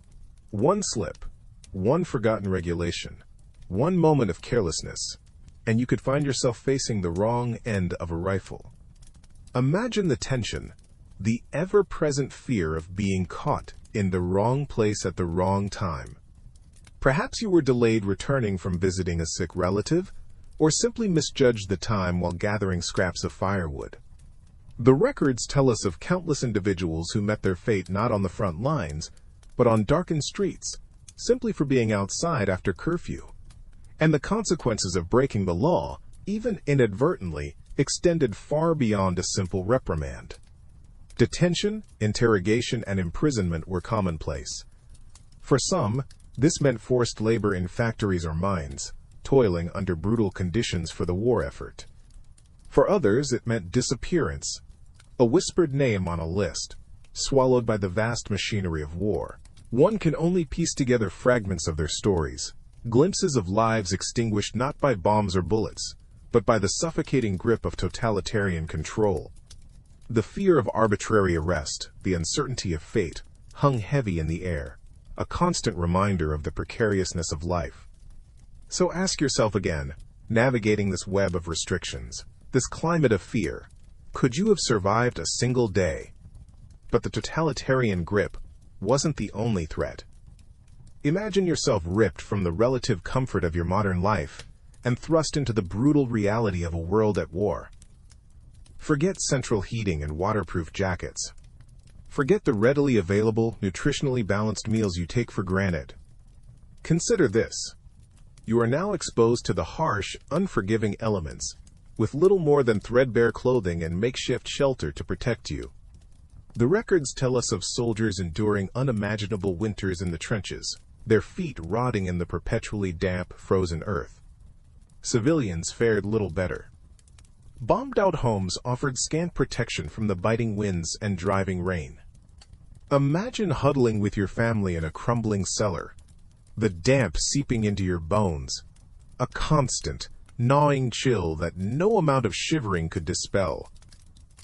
One slip, one forgotten regulation, one moment of carelessness, and you could find yourself facing the wrong end of a rifle. Imagine the tension, the ever-present fear of being caught in the wrong place at the wrong time. Perhaps you were delayed returning from visiting a sick relative, or simply misjudged the time while gathering scraps of firewood. The records tell us of countless individuals who met their fate not on the front lines, but on darkened streets, simply for being outside after curfew. And the consequences of breaking the law, even inadvertently, extended far beyond a simple reprimand. Detention, interrogation, and imprisonment were commonplace. For some, this meant forced labor in factories or mines, toiling under brutal conditions for the war effort. For others, it meant disappearance, a whispered name on a list, swallowed by the vast machinery of war. One can only piece together fragments of their stories, glimpses of lives extinguished not by bombs or bullets, but by the suffocating grip of totalitarian control. The fear of arbitrary arrest, the uncertainty of fate, hung heavy in the air, a constant reminder of the precariousness of life. So ask yourself again, navigating this web of restrictions, this climate of fear, could you have survived a single day? But the totalitarian grip wasn't the only threat. Imagine yourself ripped from the relative comfort of your modern life and thrust into the brutal reality of a world at war. Forget central heating and waterproof jackets. Forget the readily available, nutritionally balanced meals you take for granted. Consider this. You are now exposed to the harsh, unforgiving elements, with little more than threadbare clothing and makeshift shelter to protect you. The records tell us of soldiers enduring unimaginable winters in the trenches, their feet rotting in the perpetually damp, frozen earth. Civilians fared little better. Bombed-out homes offered scant protection from the biting winds and driving rain. Imagine huddling with your family in a crumbling cellar, the damp seeping into your bones, a constant, gnawing chill that no amount of shivering could dispel.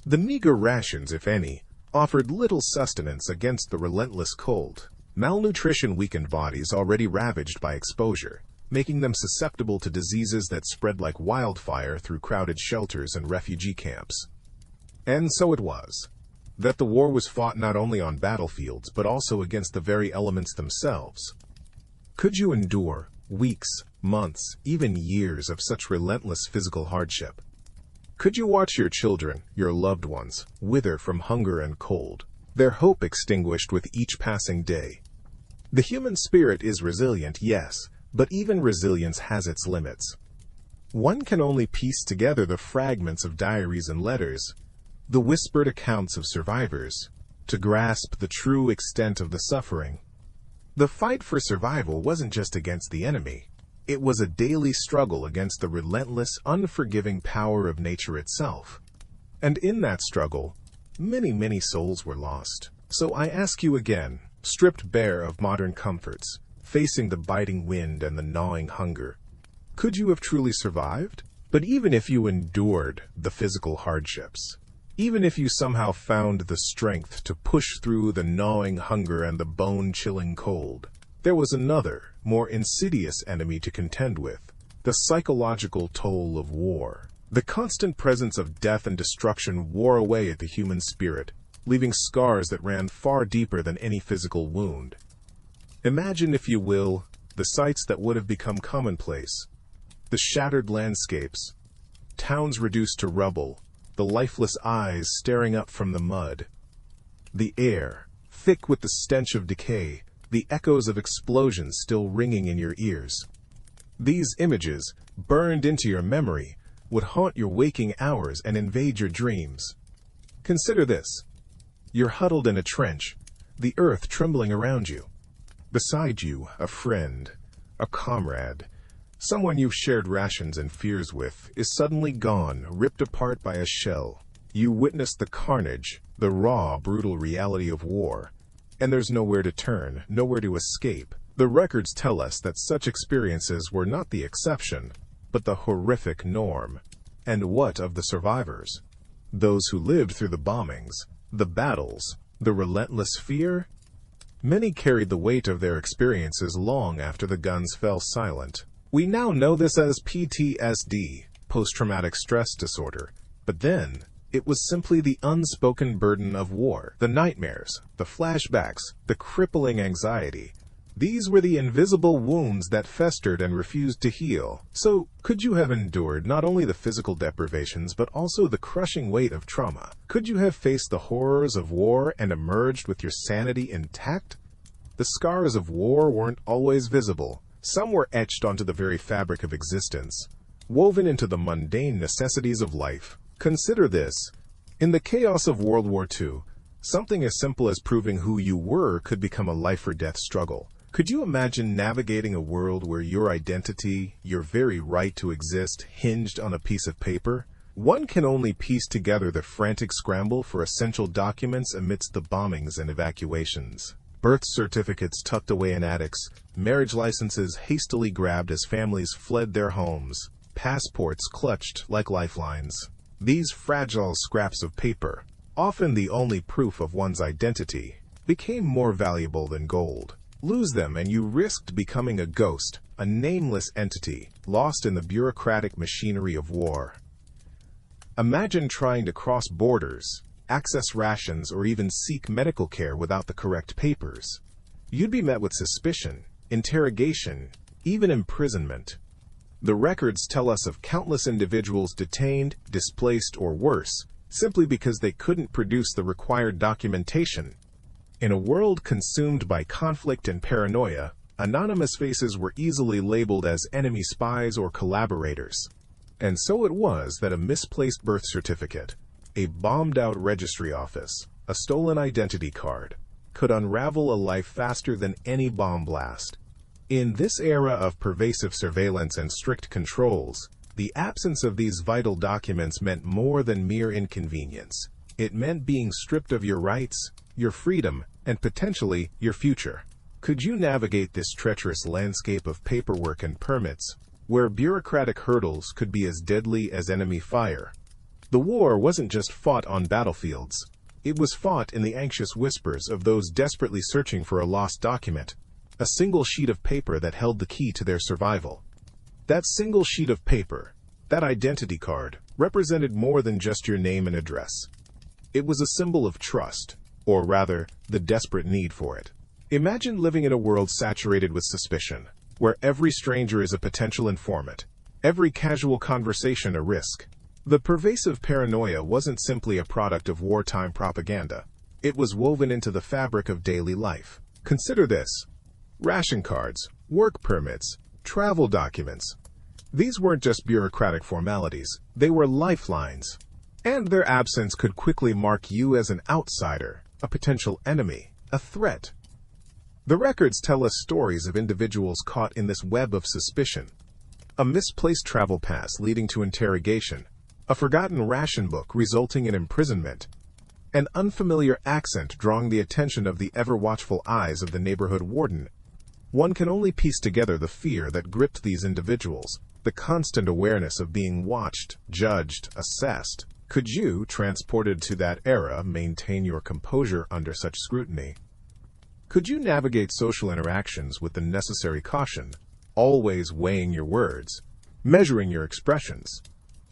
The meager rations, if any, offered little sustenance against the relentless cold. Malnutrition weakened bodies already ravaged by exposure, making them susceptible to diseases that spread like wildfire through crowded shelters and refugee camps. And so it was, that the war was fought not only on battlefields but also against the very elements themselves. Could you endure weeks, months, even years of such relentless physical hardship? Could you watch your children, your loved ones, wither from hunger and cold, their hope extinguished with each passing day? The human spirit is resilient, yes, but even resilience has its limits. One can only piece together the fragments of diaries and letters, the whispered accounts of survivors, to grasp the true extent of the suffering. The fight for survival wasn't just against the enemy. It was a daily struggle against the relentless, unforgiving power of nature itself. And in that struggle, many souls were lost. So I ask you again, stripped bare of modern comforts, facing the biting wind and the gnawing hunger, could you have truly survived? But even if you endured the physical hardships, even if you somehow found the strength to push through the gnawing hunger and the bone-chilling cold, there was another, more insidious enemy to contend with, the psychological toll of war. The constant presence of death and destruction wore away at the human spirit, leaving scars that ran far deeper than any physical wound. Imagine, if you will, the sights that would have become commonplace. The shattered landscapes, towns reduced to rubble, the lifeless eyes staring up from the mud. The air, thick with the stench of decay, the echoes of explosions still ringing in your ears. These images, burned into your memory, would haunt your waking hours and invade your dreams. Consider this. You're huddled in a trench, the earth trembling around you. Beside you, a friend, a comrade, someone you've shared rations and fears with, is suddenly gone, ripped apart by a shell. You witness the carnage, the raw, brutal reality of war, and there's nowhere to turn, nowhere to escape. The records tell us that such experiences were not the exception, but the horrific norm. And what of the survivors? Those who lived through the bombings, the battles, the relentless fear? Many carried the weight of their experiences long after the guns fell silent. We now know this as PTSD, post-traumatic stress disorder, but then it was simply the unspoken burden of war, the nightmares, the flashbacks, the crippling anxiety, These were the invisible wounds that festered and refused to heal. So, could you have endured not only the physical deprivations but also the crushing weight of trauma? Could you have faced the horrors of war and emerged with your sanity intact? The scars of war weren't always visible. Some were etched onto the very fabric of existence, woven into the mundane necessities of life. Consider this. In the chaos of World War II, something as simple as proving who you were could become a life-or-death struggle. Could you imagine navigating a world where your identity, your very right to exist, hinged on a piece of paper? One can only piece together the frantic scramble for essential documents amidst the bombings and evacuations. Birth certificates tucked away in attics, marriage licenses hastily grabbed as families fled their homes, passports clutched like lifelines. These fragile scraps of paper, often the only proof of one's identity, became more valuable than gold. Lose them and you risked becoming a ghost, a nameless entity, lost in the bureaucratic machinery of war. Imagine trying to cross borders, access rations, or even seek medical care without the correct papers. You'd be met with suspicion, interrogation, even imprisonment. The records tell us of countless individuals detained, displaced, or worse, simply because they couldn't produce the required documentation. In a world consumed by conflict and paranoia, anonymous faces were easily labeled as enemy spies or collaborators. And so it was that a misplaced birth certificate, a bombed-out registry office, a stolen identity card, could unravel a life faster than any bomb blast. In this era of pervasive surveillance and strict controls, the absence of these vital documents meant more than mere inconvenience. It meant being stripped of your rights, your freedom, and potentially your future. Could you navigate this treacherous landscape of paperwork and permits, where bureaucratic hurdles could be as deadly as enemy fire? The war wasn't just fought on battlefields. It was fought in the anxious whispers of those desperately searching for a lost document, a single sheet of paper that held the key to their survival. That single sheet of paper, that identity card, represented more than just your name and address. It was a symbol of trust, or rather, the desperate need for it. Imagine living in a world saturated with suspicion, where every stranger is a potential informant, every casual conversation a risk. The pervasive paranoia wasn't simply a product of wartime propaganda. It was woven into the fabric of daily life. Consider this. Ration cards, work permits, travel documents. These weren't just bureaucratic formalities, they were lifelines. And their absence could quickly mark you as an outsider, a potential enemy, a threat. The records tell us stories of individuals caught in this web of suspicion. A misplaced travel pass leading to interrogation, a forgotten ration book resulting in imprisonment, an unfamiliar accent drawing the attention of the ever-watchful eyes of the neighborhood warden. One can only piece together the fear that gripped these individuals, the constant awareness of being watched, judged, assessed. Could you, transported to that era, maintain your composure under such scrutiny? Could you navigate social interactions with the necessary caution, always weighing your words, measuring your expressions,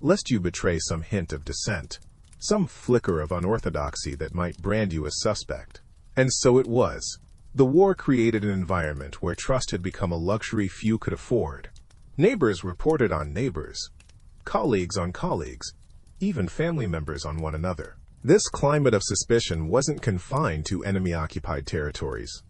lest you betray some hint of dissent, some flicker of unorthodoxy that might brand you as suspect? And so it was. The war created an environment where trust had become a luxury few could afford. Neighbors reported on neighbors, colleagues on colleagues, even family members on one another. This climate of suspicion wasn't confined to enemy-occupied territories.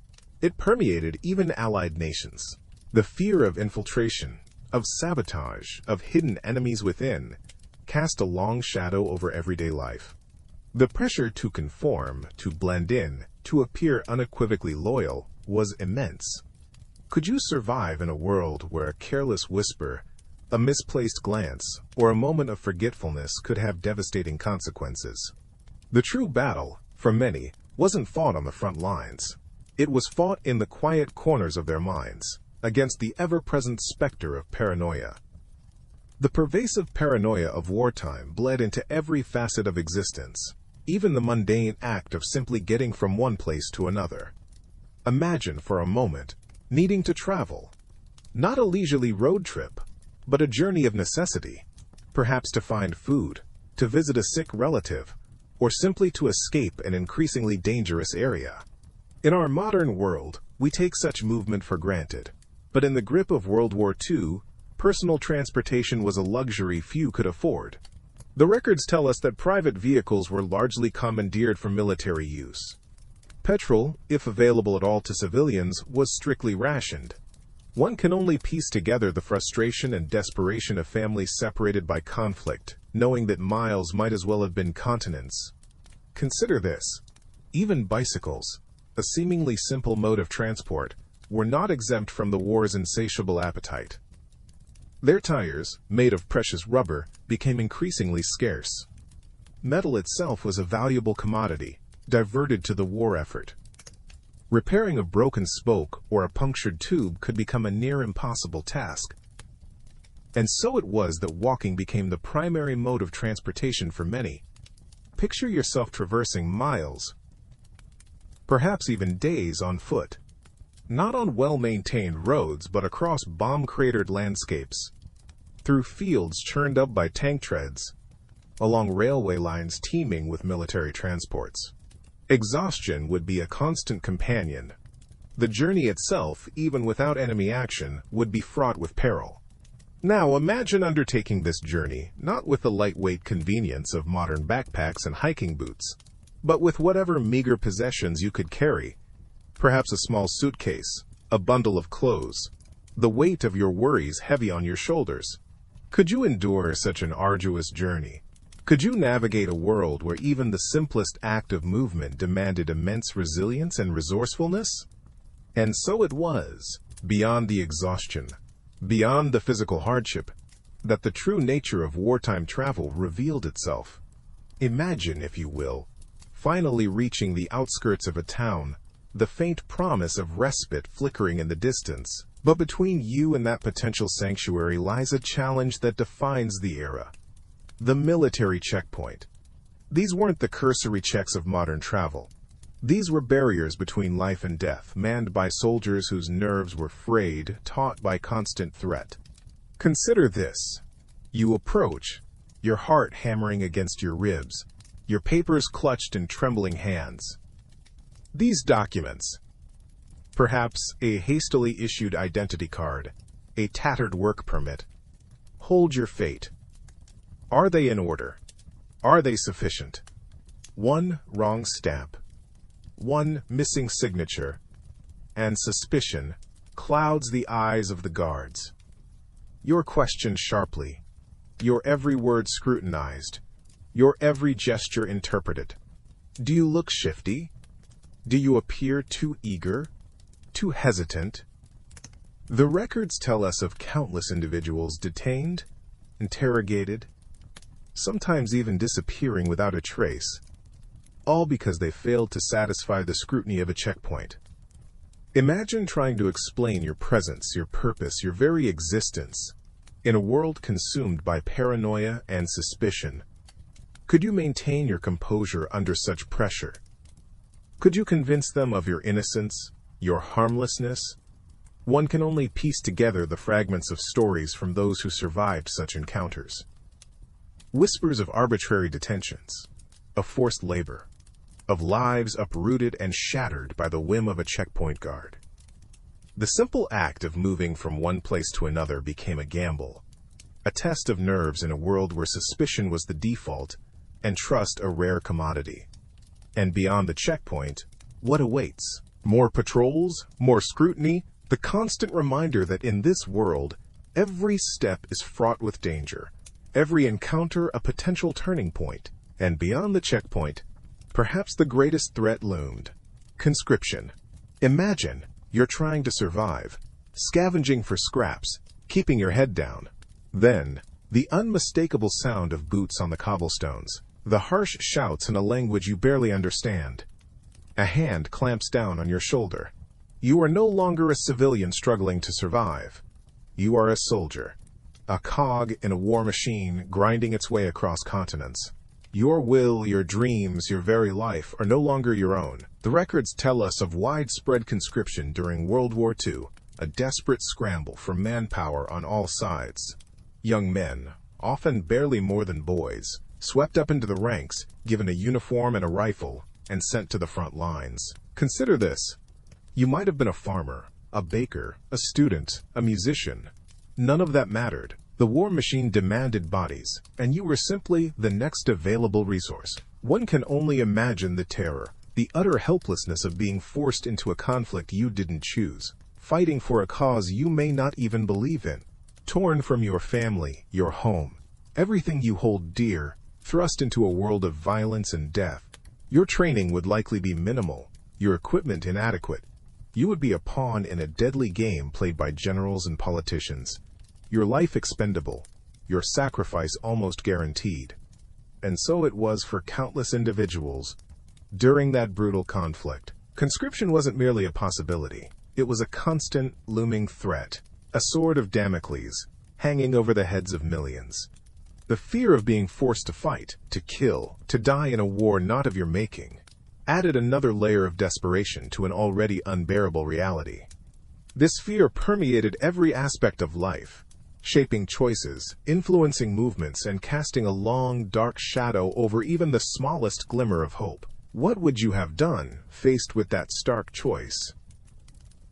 It permeated even allied nations. The fear of infiltration, of sabotage, of hidden enemies within, cast a long shadow over everyday life. The pressure to conform, to blend in, to appear unequivocally loyal, was immense. Could you survive in a world where a careless whisper, a misplaced glance, or a moment of forgetfulness could have devastating consequences? The true battle, for many, wasn't fought on the front lines. It was fought in the quiet corners of their minds, against the ever-present specter of paranoia. The pervasive paranoia of wartime bled into every facet of existence, even the mundane act of simply getting from one place to another. Imagine for a moment needing to travel, not a leisurely road trip, but a journey of necessity, perhaps to find food, to visit a sick relative, or simply to escape an increasingly dangerous area. In our modern world, we take such movement for granted. But in the grip of World War II, personal transportation was a luxury few could afford. The records tell us that private vehicles were largely commandeered for military use. Petrol, if available at all to civilians, was strictly rationed. One can only piece together the frustration and desperation of families separated by conflict, knowing that miles might as well have been continents. Consider this. Even bicycles, a seemingly simple mode of transport, were not exempt from the war's insatiable appetite. Their tires, made of precious rubber, became increasingly scarce. Metal itself was a valuable commodity, diverted to the war effort. Repairing a broken spoke or a punctured tube could become a near impossible task. And so it was that walking became the primary mode of transportation for many. Picture yourself traversing miles, perhaps even days on foot. Not on well-maintained roads, but across bomb-cratered landscapes, through fields churned up by tank treads, along railway lines teeming with military transports. Exhaustion would be a constant companion. The journey itself, even without enemy action, would be fraught with peril. Now imagine undertaking this journey, not with the lightweight convenience of modern backpacks and hiking boots, but with whatever meager possessions you could carry. Perhaps a small suitcase, a bundle of clothes, the weight of your worries heavy on your shoulders. Could you endure such an arduous journey? Could you navigate a world where even the simplest act of movement demanded immense resilience and resourcefulness? And so it was, beyond the exhaustion, beyond the physical hardship, that the true nature of wartime travel revealed itself. Imagine, if you will, finally reaching the outskirts of a town, the faint promise of respite flickering in the distance. But between you and that potential sanctuary lies a challenge that defines the era. The military checkpoint. These weren't the cursory checks of modern travel. These were barriers between life and death, manned by soldiers whose nerves were frayed, taut by constant threat. Consider this. You approach, your heart hammering against your ribs, your papers clutched in trembling hands. These documents, perhaps a hastily issued identity card, a tattered work permit, hold your fate. Are they in order? Are they sufficient? One wrong stamp, one missing signature, and suspicion clouds the eyes of the guards. You're questioned sharply, your every word scrutinized, your every gesture interpreted. Do you look shifty? Do you appear too eager? Too hesitant? The records tell us of countless individuals detained, interrogated, sometimes even disappearing without a trace, all because they failed to satisfy the scrutiny of a checkpoint. Imagine trying to explain your presence, your purpose, your very existence, in a world consumed by paranoia and suspicion. Could you maintain your composure under such pressure? Could you convince them of your innocence, your harmlessness? One can only piece together the fragments of stories from those who survived such encounters. Whispers of arbitrary detentions, of forced labor, of lives uprooted and shattered by the whim of a checkpoint guard. The simple act of moving from one place to another became a gamble, a test of nerves in a world where suspicion was the default and trust a rare commodity. And beyond the checkpoint, what awaits? More patrols, more scrutiny, the constant reminder that in this world, every step is fraught with danger, every encounter a potential turning point, and beyond the checkpoint, perhaps the greatest threat loomed: conscription. Imagine you're trying to survive, scavenging for scraps, keeping your head down. Then, the unmistakable sound of boots on the cobblestones, the harsh shouts in a language you barely understand. A hand clamps down on your shoulder. You are no longer a civilian struggling to survive. You are a soldier, a cog in a war machine grinding its way across continents. Your will, your dreams, your very life are no longer your own. The records tell us of widespread conscription during World War II, a desperate scramble for manpower on all sides. Young men, often barely more than boys, swept up into the ranks, given a uniform and a rifle, and sent to the front lines. Consider this. You might have been a farmer, a baker, a student, a musician. None of that mattered. The war machine demanded bodies, and you were simply the next available resource. One can only imagine the terror, the utter helplessness of being forced into a conflict you didn't choose, fighting for a cause you may not even believe in, torn from your family, your home, everything you hold dear, thrust into a world of violence and death. Your training would likely be minimal, your equipment inadequate. You would be a pawn in a deadly game played by generals and politicians. Your life expendable, your sacrifice almost guaranteed. And so it was for countless individuals. During that brutal conflict, conscription wasn't merely a possibility. It was a constant, looming threat, a sword of Damocles, hanging over the heads of millions. The fear of being forced to fight, to kill, to die in a war not of your making, added another layer of desperation to an already unbearable reality. This fear permeated every aspect of life, shaping choices, influencing movements, and casting a long, dark shadow over even the smallest glimmer of hope. What would you have done, faced with that stark choice?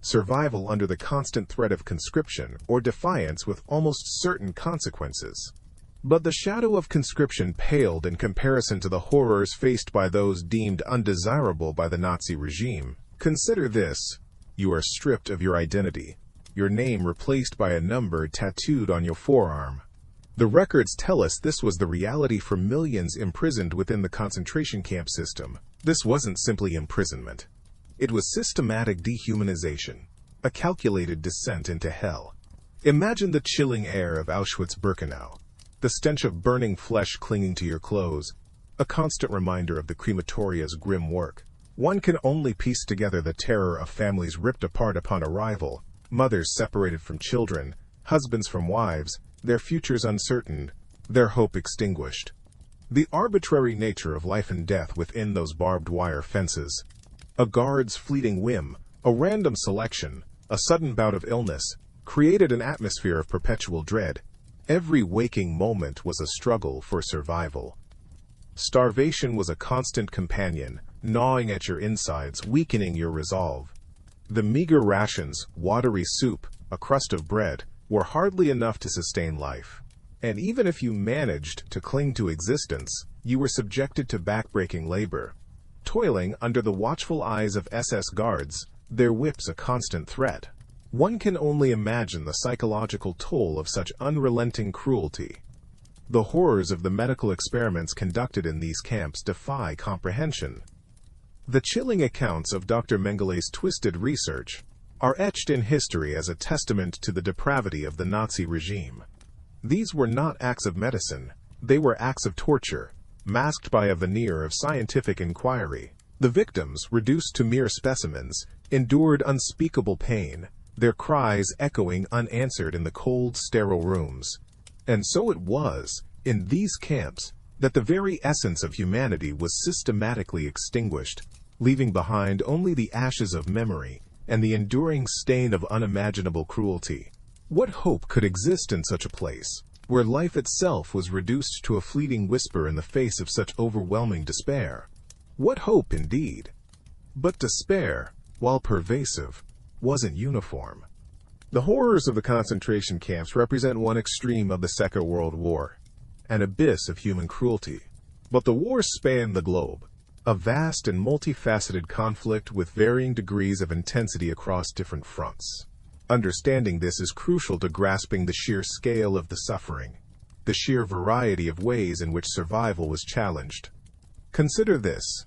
Survival under the constant threat of conscription, or defiance with almost certain consequences? But the shadow of conscription paled in comparison to the horrors faced by those deemed undesirable by the Nazi regime. Consider this. You are stripped of your identity, your name replaced by a number tattooed on your forearm. The records tell us this was the reality for millions imprisoned within the concentration camp system. This wasn't simply imprisonment. It was systematic dehumanization, a calculated descent into hell. Imagine the chilling air of Auschwitz-Birkenau, the stench of burning flesh clinging to your clothes, a constant reminder of the crematoria's grim work. One can only piece together the terror of families ripped apart upon arrival, mothers separated from children, husbands from wives, their futures uncertain, their hope extinguished. The arbitrary nature of life and death within those barbed wire fences. A guard's fleeting whim, a random selection, a sudden bout of illness, created an atmosphere of perpetual dread. Every waking moment was a struggle for survival. Starvation was a constant companion, gnawing at your insides, weakening your resolve. The meager rations, watery soup, a crust of bread, were hardly enough to sustain life. And even if you managed to cling to existence, you were subjected to backbreaking labor. Toiling under the watchful eyes of SS guards, their whips a constant threat. One can only imagine the psychological toll of such unrelenting cruelty. The horrors of the medical experiments conducted in these camps defy comprehension. The chilling accounts of Dr. Mengelé's twisted research are etched in history as a testament to the depravity of the Nazi regime. These were not acts of medicine, they were acts of torture, masked by a veneer of scientific inquiry. The victims, reduced to mere specimens, endured unspeakable pain, their cries echoing unanswered in the cold, sterile rooms. And so it was, in these camps, that the very essence of humanity was systematically extinguished, leaving behind only the ashes of memory and the enduring stain of unimaginable cruelty. What hope could exist in such a place, where life itself was reduced to a fleeting whisper in the face of such overwhelming despair? What hope, indeed? But despair, while pervasive, wasn't uniform. The horrors of the concentration camps represent one extreme of the Second World War, an abyss of human cruelty. But the war spanned the globe, a vast and multifaceted conflict with varying degrees of intensity across different fronts. Understanding this is crucial to grasping the sheer scale of the suffering, the sheer variety of ways in which survival was challenged. Consider this.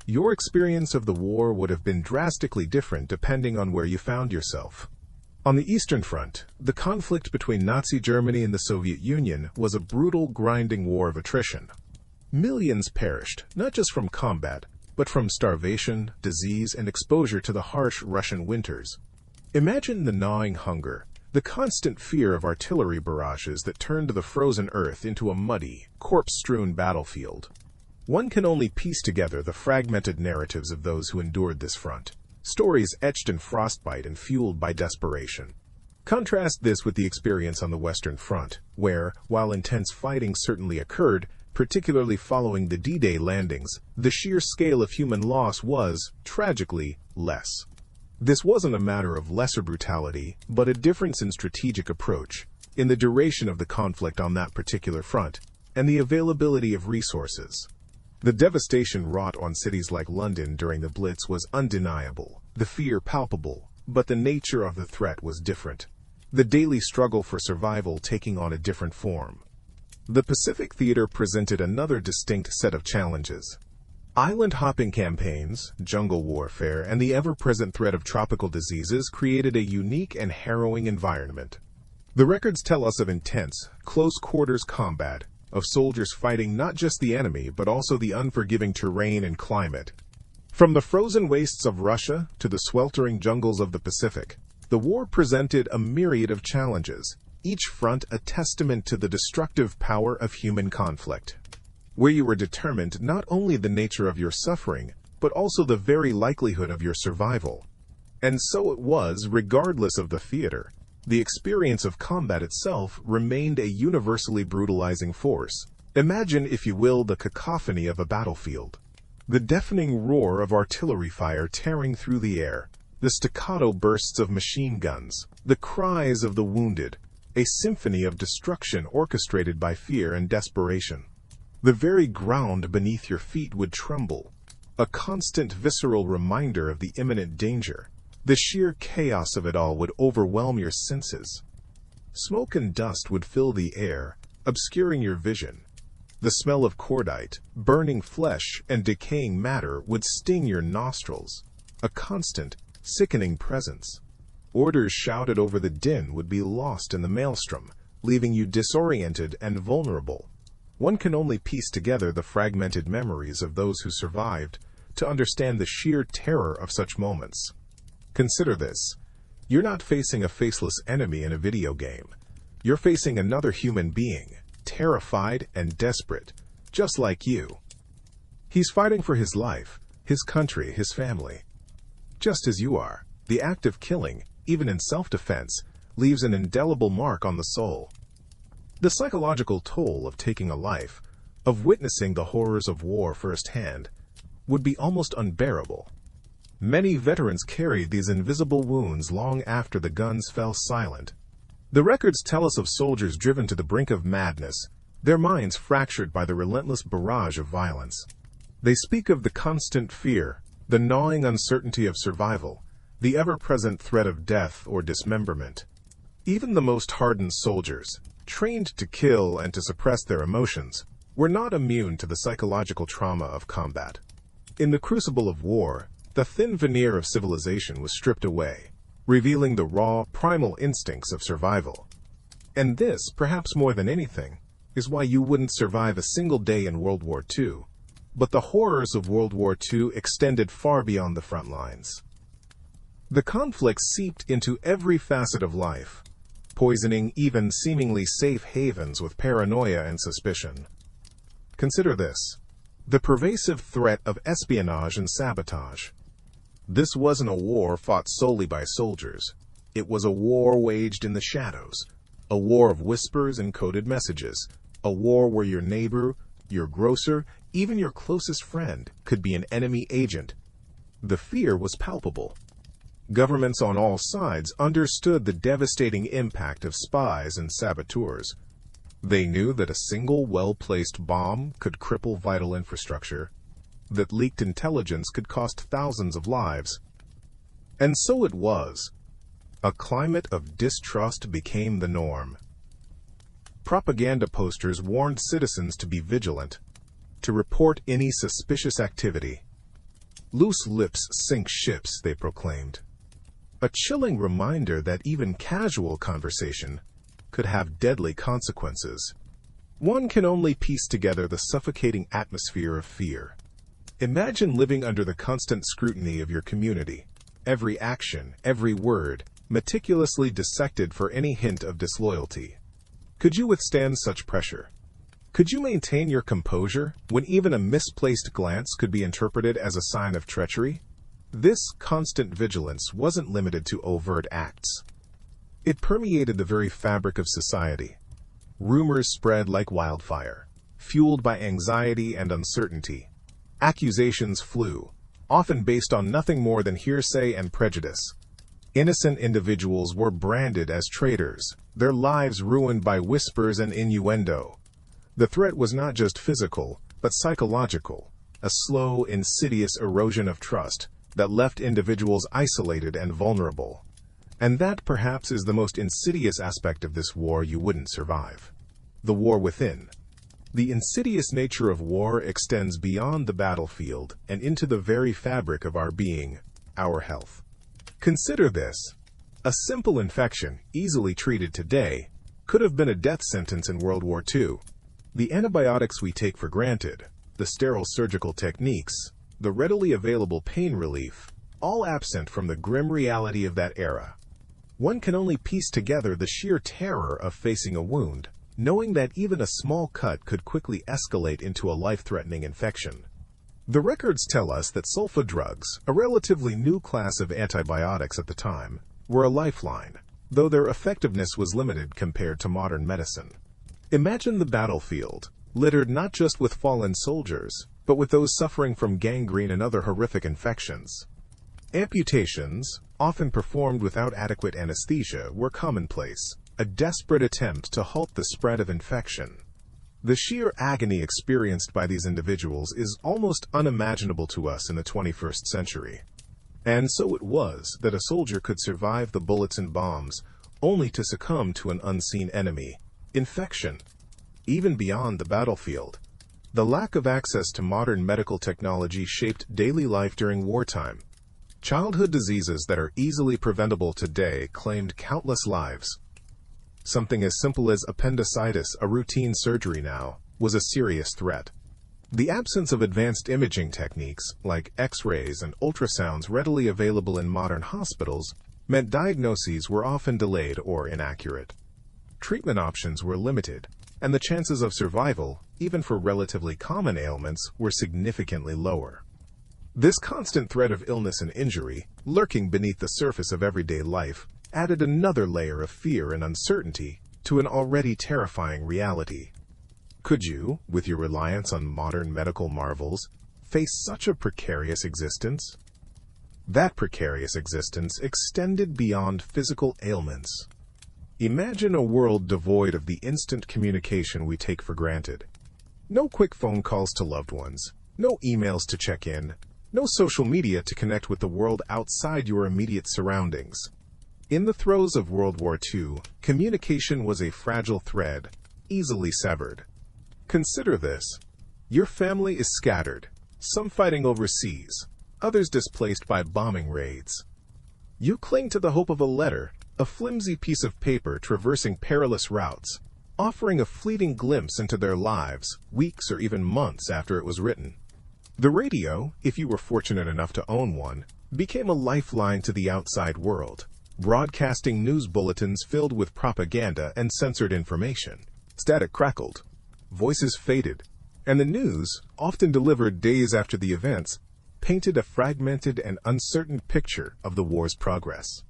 Your experience of the war would have been drastically different depending on where you found yourself. On the Eastern Front, the conflict between Nazi Germany and the Soviet Union was a brutal, grinding war of attrition. Millions perished, not just from combat, but from starvation, disease, and exposure to the harsh Russian winters. Imagine the gnawing hunger, the constant fear of artillery barrages that turned the frozen earth into a muddy, corpse-strewn battlefield. One can only piece together the fragmented narratives of those who endured this front, stories etched in frostbite and fueled by desperation. Contrast this with the experience on the Western Front, where, while intense fighting certainly occurred, particularly following the D-Day landings, the sheer scale of human loss was, tragically, less. This wasn't a matter of lesser brutality, but a difference in strategic approach, in the duration of the conflict on that particular front, and the availability of resources. The devastation wrought on cities like London during the Blitz was undeniable, the fear palpable, but the nature of the threat was different, the daily struggle for survival taking on a different form. The Pacific Theater presented another distinct set of challenges. Island-hopping campaigns, jungle warfare, and the ever-present threat of tropical diseases created a unique and harrowing environment. The records tell us of intense, close-quarters combat, of soldiers fighting not just the enemy but also the unforgiving terrain and climate. From the frozen wastes of Russia to the sweltering jungles of the Pacific, the war presented a myriad of challenges, each front a testament to the destructive power of human conflict, where you were determined not only the nature of your suffering, but also the very likelihood of your survival. And so it was, regardless of the theater. The experience of combat itself remained a universally brutalizing force. Imagine, if you will, the cacophony of a battlefield. The deafening roar of artillery fire tearing through the air, the staccato bursts of machine guns, the cries of the wounded, a symphony of destruction orchestrated by fear and desperation. The very ground beneath your feet would tremble, a constant visceral reminder of the imminent danger. The sheer chaos of it all would overwhelm your senses. Smoke and dust would fill the air, obscuring your vision. The smell of cordite, burning flesh, and decaying matter would sting your nostrils, a constant, sickening presence. Orders shouted over the din would be lost in the maelstrom, leaving you disoriented and vulnerable. One can only piece together the fragmented memories of those who survived to understand the sheer terror of such moments. Consider this. You're not facing a faceless enemy in a video game. You're facing another human being, terrified and desperate, just like you. He's fighting for his life, his country, his family. Just as you are, the act of killing, even in self-defense, leaves an indelible mark on the soul. The psychological toll of taking a life, of witnessing the horrors of war firsthand, would be almost unbearable. Many veterans carried these invisible wounds long after the guns fell silent. The records tell us of soldiers driven to the brink of madness, their minds fractured by the relentless barrage of violence. They speak of the constant fear, the gnawing uncertainty of survival, the ever-present threat of death or dismemberment. Even the most hardened soldiers, trained to kill and to suppress their emotions, were not immune to the psychological trauma of combat. In the crucible of war, the thin veneer of civilization was stripped away, revealing the raw, primal instincts of survival. And this, perhaps more than anything, is why you wouldn't survive a single day in World War II. But the horrors of World War II extended far beyond the front lines. The conflict seeped into every facet of life, poisoning even seemingly safe havens with paranoia and suspicion. Consider this: the pervasive threat of espionage and sabotage. This wasn't a war fought solely by soldiers. It was a war waged in the shadows, a war of whispers and coded messages, a war where your neighbor, your grocer, even your closest friend could be an enemy agent. The fear was palpable. Governments on all sides understood the devastating impact of spies and saboteurs. They knew that a single well-placed bomb could cripple vital infrastructure, that leaked intelligence could cost thousands of lives. And so it was. A climate of distrust became the norm. Propaganda posters warned citizens to be vigilant, to report any suspicious activity. Loose lips sink ships, they proclaimed. A chilling reminder that even casual conversation could have deadly consequences. One can only piece together the suffocating atmosphere of fear. Imagine living under the constant scrutiny of your community, every action, every word, meticulously dissected for any hint of disloyalty. Could you withstand such pressure? Could you maintain your composure when even a misplaced glance could be interpreted as a sign of treachery? This constant vigilance wasn't limited to overt acts. It permeated the very fabric of society. Rumors spread like wildfire. fueled by anxiety and uncertainty. Accusations flew, often based on nothing more than hearsay and prejudice. Innocent individuals were branded as traitors, their lives ruined by whispers and innuendo. The threat was not just physical, but psychological, a slow, insidious erosion of trust that left individuals isolated and vulnerable. And that perhaps is the most insidious aspect of this war you wouldn't survive. The war within. The insidious nature of war extends beyond the battlefield and into the very fabric of our being, our health. Consider this. A simple infection, easily treated today, could have been a death sentence in World War II. The antibiotics we take for granted, the sterile surgical techniques, the readily available pain relief, all absent from the grim reality of that era. One can only piece together the sheer terror of facing a wound, knowing that even a small cut could quickly escalate into a life-threatening infection. The records tell us that sulfa drugs, a relatively new class of antibiotics at the time, were a lifeline, though their effectiveness was limited compared to modern medicine. Imagine the battlefield, littered not just with fallen soldiers, but with those suffering from gangrene and other horrific infections. Amputations, often performed without adequate anesthesia, were commonplace, a desperate attempt to halt the spread of infection. The sheer agony experienced by these individuals is almost unimaginable to us in the 21st century. And so it was that a soldier could survive the bullets and bombs, only to succumb to an unseen enemy, infection. Even beyond the battlefield, the lack of access to modern medical technology shaped daily life during wartime. Childhood diseases that are easily preventable today claimed countless lives. Something as simple as appendicitis, a routine surgery now, was a serious threat. The absence of advanced imaging techniques, like X-rays and ultrasounds readily available in modern hospitals, meant diagnoses were often delayed or inaccurate. Treatment options were limited, and the chances of survival, even for relatively common ailments, were significantly lower. This constant threat of illness and injury, lurking beneath the surface of everyday life, added another layer of fear and uncertainty to an already terrifying reality. Could you, with your reliance on modern medical marvels, face such a precarious existence? That precarious existence extended beyond physical ailments. Imagine a world devoid of the instant communication we take for granted. No quick phone calls to loved ones, no emails to check in, no social media to connect with the world outside your immediate surroundings. In the throes of World War II, communication was a fragile thread, easily severed. Consider this. Your family is scattered, some fighting overseas, others displaced by bombing raids. You cling to the hope of a letter, a flimsy piece of paper traversing perilous routes, offering a fleeting glimpse into their lives, weeks or even months after it was written. The radio, if you were fortunate enough to own one, became a lifeline to the outside world, broadcasting news bulletins filled with propaganda and censored information. Static crackled, voices faded, and the news, often delivered days after the events, painted a fragmented and uncertain picture of the war's progress.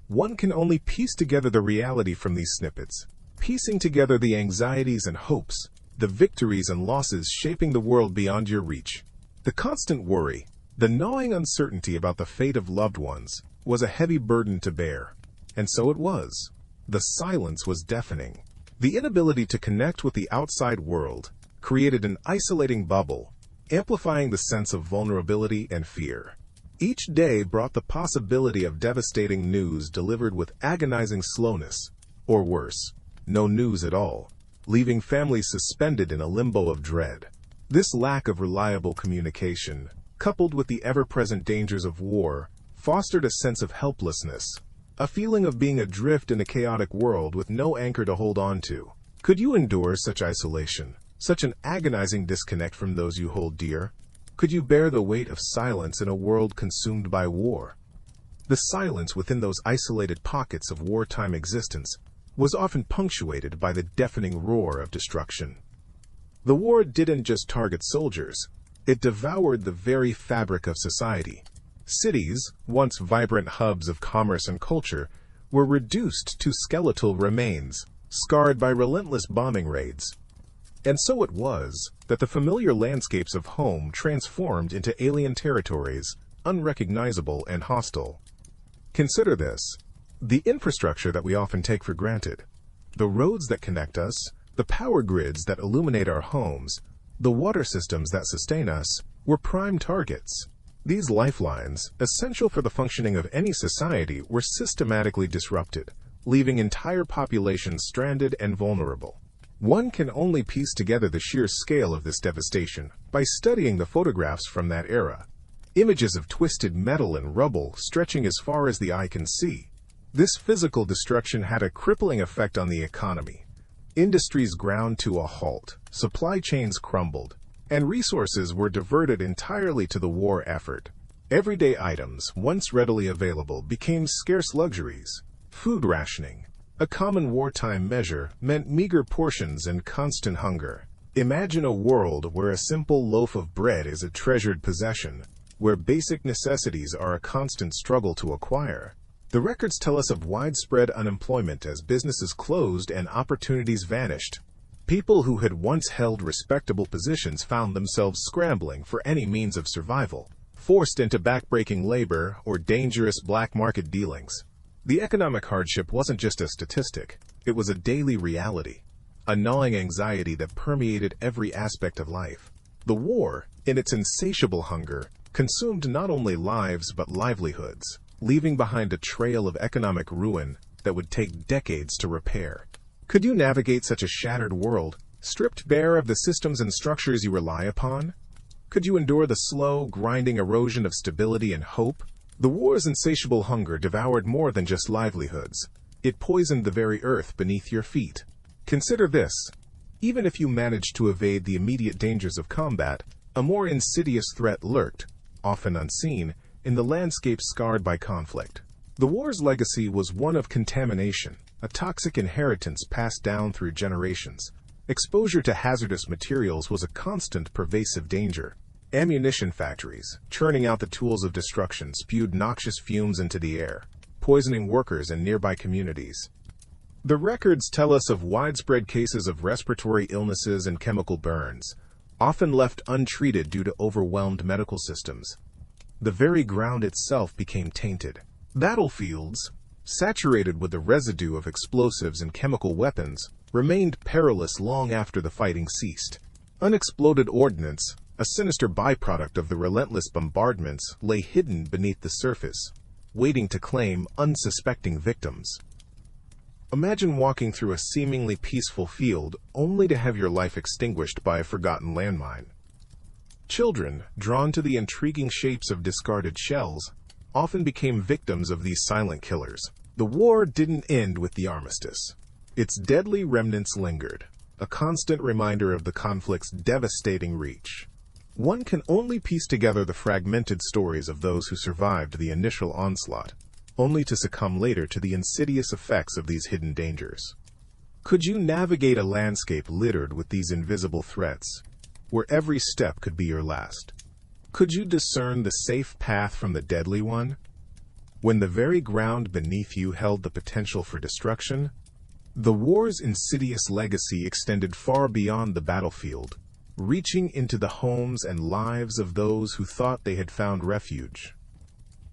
One can only piece together the reality from these snippets, piecing together the anxieties and hopes, the victories and losses shaping the world beyond your reach. The constant worry, the gnawing uncertainty about the fate of loved ones, was a heavy burden to bear. And so it was. The silence was deafening. The inability to connect with the outside world created an isolating bubble, amplifying the sense of vulnerability and fear. Each day brought the possibility of devastating news delivered with agonizing slowness, or worse, no news at all, leaving families suspended in a limbo of dread. This lack of reliable communication, coupled with the ever-present dangers of war, fostered a sense of helplessness, a feeling of being adrift in a chaotic world with no anchor to hold on to. Could you endure such isolation, such an agonizing disconnect from those you hold dear? Could you bear the weight of silence in a world consumed by war? The silence within those isolated pockets of wartime existence was often punctuated by the deafening roar of destruction. The war didn't just target soldiers, it devoured the very fabric of society. Cities, once vibrant hubs of commerce and culture, were reduced to skeletal remains, scarred by relentless bombing raids. And so it was that the familiar landscapes of home transformed into alien territories, unrecognizable and hostile. Consider this: the infrastructure that we often take for granted, the roads that connect us, the power grids that illuminate our homes, the water systems that sustain us, were prime targets. These lifelines, essential for the functioning of any society, were systematically disrupted, leaving entire populations stranded and vulnerable. One can only piece together the sheer scale of this devastation by studying the photographs from that era. Images of twisted metal and rubble stretching as far as the eye can see. This physical destruction had a crippling effect on the economy. Industries ground to a halt, supply chains crumbled, and resources were diverted entirely to the war effort. Everyday items, once readily available, became scarce luxuries. Food rationing, a common wartime measure, meant meager portions and constant hunger. Imagine a world where a simple loaf of bread is a treasured possession, where basic necessities are a constant struggle to acquire. The records tell us of widespread unemployment as businesses closed and opportunities vanished. People who had once held respectable positions found themselves scrambling for any means of survival, forced into backbreaking labor or dangerous black market dealings. The economic hardship wasn't just a statistic, it was a daily reality, a gnawing anxiety that permeated every aspect of life. The war, in its insatiable hunger, consumed not only lives but livelihoods, leaving behind a trail of economic ruin that would take decades to repair. Could you navigate such a shattered world, stripped bare of the systems and structures you rely upon? Could you endure the slow, grinding erosion of stability and hope? The war's insatiable hunger devoured more than just livelihoods. It poisoned the very earth beneath your feet. Consider this: even if you managed to evade the immediate dangers of combat, a more insidious threat lurked, often unseen, in the landscape scarred by conflict. The war's legacy was one of contamination, a toxic inheritance passed down through generations. Exposure to hazardous materials was a constant, pervasive danger. Ammunition factories, churning out the tools of destruction, spewed noxious fumes into the air, poisoning workers and nearby communities. The records tell us of widespread cases of respiratory illnesses and chemical burns, often left untreated due to overwhelmed medical systems. The very ground itself became tainted. Battlefields, saturated with the residue of explosives and chemical weapons, remained perilous long after the fighting ceased. Unexploded ordnance, a sinister byproduct of the relentless bombardments, lay hidden beneath the surface, waiting to claim unsuspecting victims. Imagine walking through a seemingly peaceful field only to have your life extinguished by a forgotten landmine. Children, drawn to the intriguing shapes of discarded shells, often became victims of these silent killers. The war didn't end with the armistice. Its deadly remnants lingered, a constant reminder of the conflict's devastating reach. One can only piece together the fragmented stories of those who survived the initial onslaught, only to succumb later to the insidious effects of these hidden dangers. Could you navigate a landscape littered with these invisible threats, where every step could be your last? Could you discern the safe path from the deadly one, when the very ground beneath you held the potential for destruction? The war's insidious legacy extended far beyond the battlefield, reaching into the homes and lives of those who thought they had found refuge.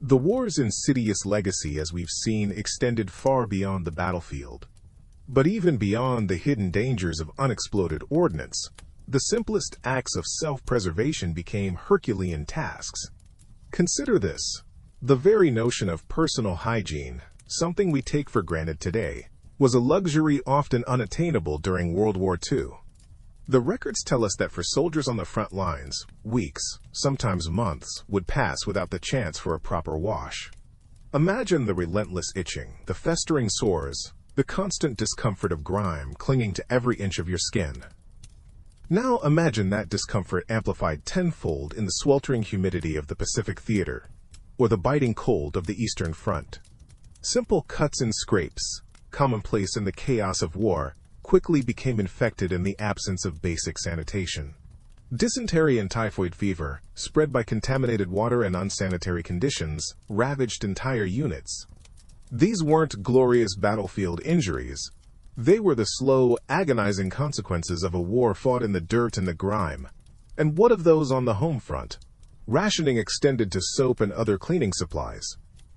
The war's insidious legacy, as we've seen, extended far beyond the battlefield. But even beyond the hidden dangers of unexploded ordnance, the simplest acts of self-preservation became Herculean tasks. Consider this: the very notion of personal hygiene, something we take for granted today, was a luxury often unattainable during World War II. The records tell us that for soldiers on the front lines, weeks, sometimes months, would pass without the chance for a proper wash. Imagine the relentless itching, the festering sores, the constant discomfort of grime clinging to every inch of your skin. Now imagine that discomfort amplified tenfold in the sweltering humidity of the Pacific Theater, or the biting cold of the Eastern Front. Simple cuts and scrapes, commonplace in the chaos of war, quickly became infected in the absence of basic sanitation. Dysentery and typhoid fever, spread by contaminated water and unsanitary conditions, ravaged entire units. These weren't glorious battlefield injuries. They were the slow, agonizing consequences of a war fought in the dirt and the grime. And what of those on the home front? Rationing extended to soap and other cleaning supplies.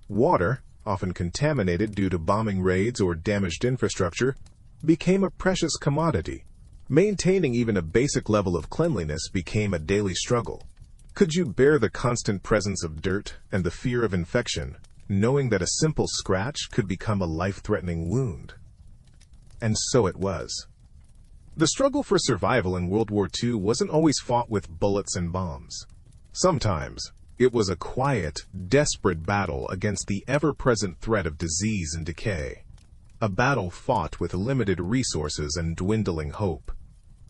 Water, often contaminated due to bombing raids or damaged infrastructure, became a precious commodity. Maintaining even a basic level of cleanliness became a daily struggle. Could you bear the constant presence of dirt and the fear of infection, knowing that a simple scratch could become a life-threatening wound? And so it was. The struggle for survival in World War II wasn't always fought with bullets and bombs. Sometimes, it was a quiet, desperate battle against the ever-present threat of disease and decay. A battle fought with limited resources and dwindling hope.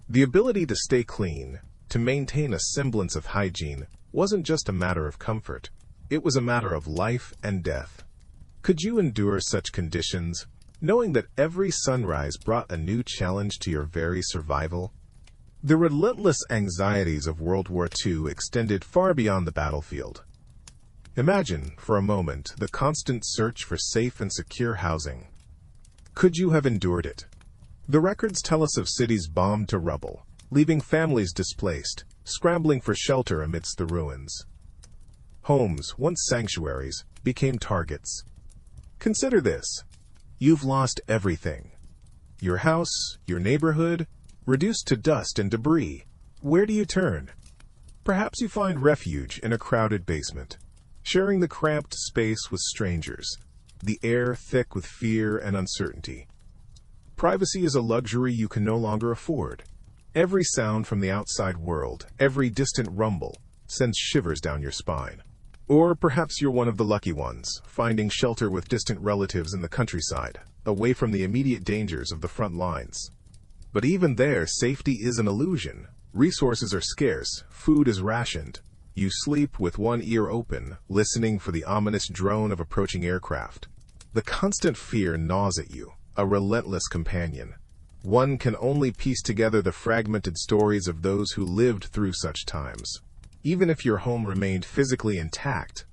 The ability to stay clean, to maintain a semblance of hygiene, wasn't just a matter of comfort. It was a matter of life and death. Could you endure such conditions, knowing that every sunrise brought a new challenge to your very survival? The relentless anxieties of World War II extended far beyond the battlefield. Imagine, for a moment, the constant search for safe and secure housing. Could you have endured it? The records tell us of cities bombed to rubble, leaving families displaced, scrambling for shelter amidst the ruins. Homes, once sanctuaries, became targets. Consider this. You've lost everything. Your house, your neighborhood, reduced to dust and debris. Where do you turn? Perhaps you find refuge in a crowded basement, sharing the cramped space with strangers, the air thick with fear and uncertainty. Privacy is a luxury you can no longer afford. Every sound from the outside world, every distant rumble, sends shivers down your spine. Or perhaps you're one of the lucky ones, finding shelter with distant relatives in the countryside, away from the immediate dangers of the front lines. But even there, safety is an illusion. Resources are scarce, food is rationed. You sleep with one ear open, listening for the ominous drone of approaching aircraft. The constant fear gnaws at you, a relentless companion. One can only piece together the fragmented stories of those who lived through such times. Even if your home remained physically intact,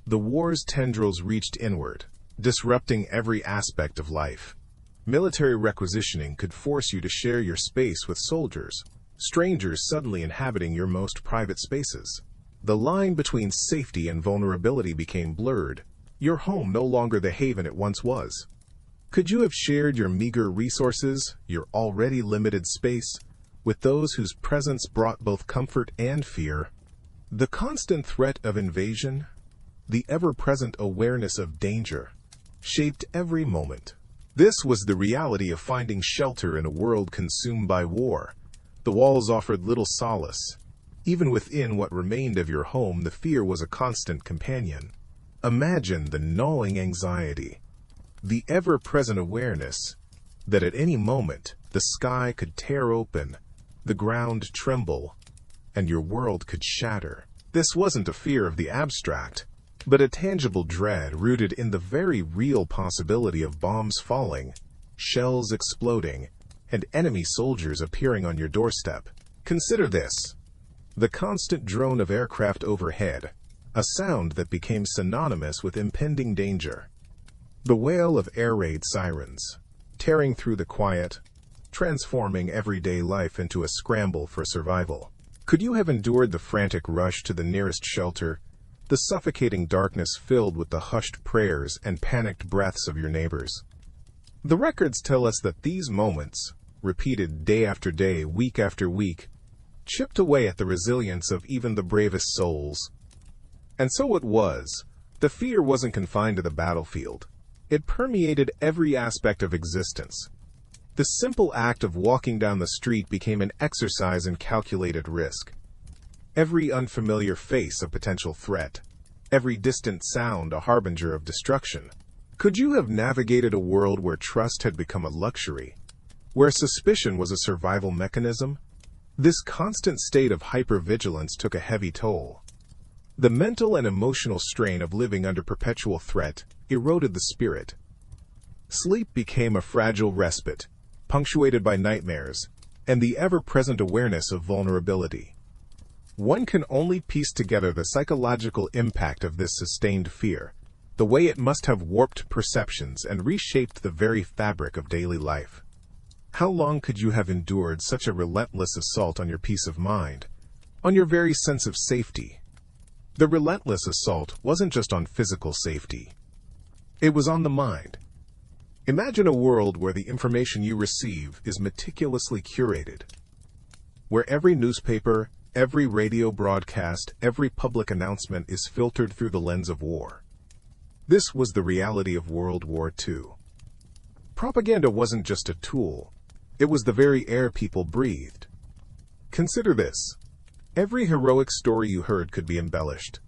the war's tendrils reached inward, disrupting every aspect of life. Military requisitioning could force you to share your space with soldiers, strangers suddenly inhabiting your most private spaces. The line between safety and vulnerability became blurred, your home no longer the haven it once was. Could you have shared your meager resources, your already limited space, with those whose presence brought both comfort and fear? The constant threat of invasion, the ever-present awareness of danger, shaped every moment. This was the reality of finding shelter in a world consumed by war. The walls offered little solace. Even within what remained of your home, the fear was a constant companion. Imagine the gnawing anxiety, the ever-present awareness that at any moment the sky could tear open, the ground tremble, and your world could shatter. This wasn't a fear of the abstract, but a tangible dread rooted in the very real possibility of bombs falling, shells exploding, and enemy soldiers appearing on your doorstep. Consider this: the constant drone of aircraft overhead, a sound that became synonymous with impending danger. The wail of air raid sirens, tearing through the quiet, transforming everyday life into a scramble for survival. Could you have endured the frantic rush to the nearest shelter, the suffocating darkness filled with the hushed prayers and panicked breaths of your neighbors? The records tell us that these moments, repeated day after day, week after week, chipped away at the resilience of even the bravest souls. And so it was. The fear wasn't confined to the battlefield. It permeated every aspect of existence. The simple act of walking down the street became an exercise in calculated risk. Every unfamiliar face a potential threat. Every distant sound a harbinger of destruction. Could you have navigated a world where trust had become a luxury? Where suspicion was a survival mechanism? This constant state of hypervigilance took a heavy toll. The mental and emotional strain of living under perpetual threat eroded the spirit. Sleep became a fragile respite, punctuated by nightmares, and the ever-present awareness of vulnerability. One can only piece together the psychological impact of this sustained fear, the way it must have warped perceptions and reshaped the very fabric of daily life. How long could you have endured such a relentless assault on your peace of mind, on your very sense of safety? The relentless assault wasn't just on physical safety. It was on the mind. Imagine a world where the information you receive is meticulously curated, where every newspaper, every radio broadcast, every public announcement is filtered through the lens of war. This was the reality of World War II. Propaganda wasn't just a tool. It was the very air people breathed. Consider this. Every heroic story you heard could be embellished.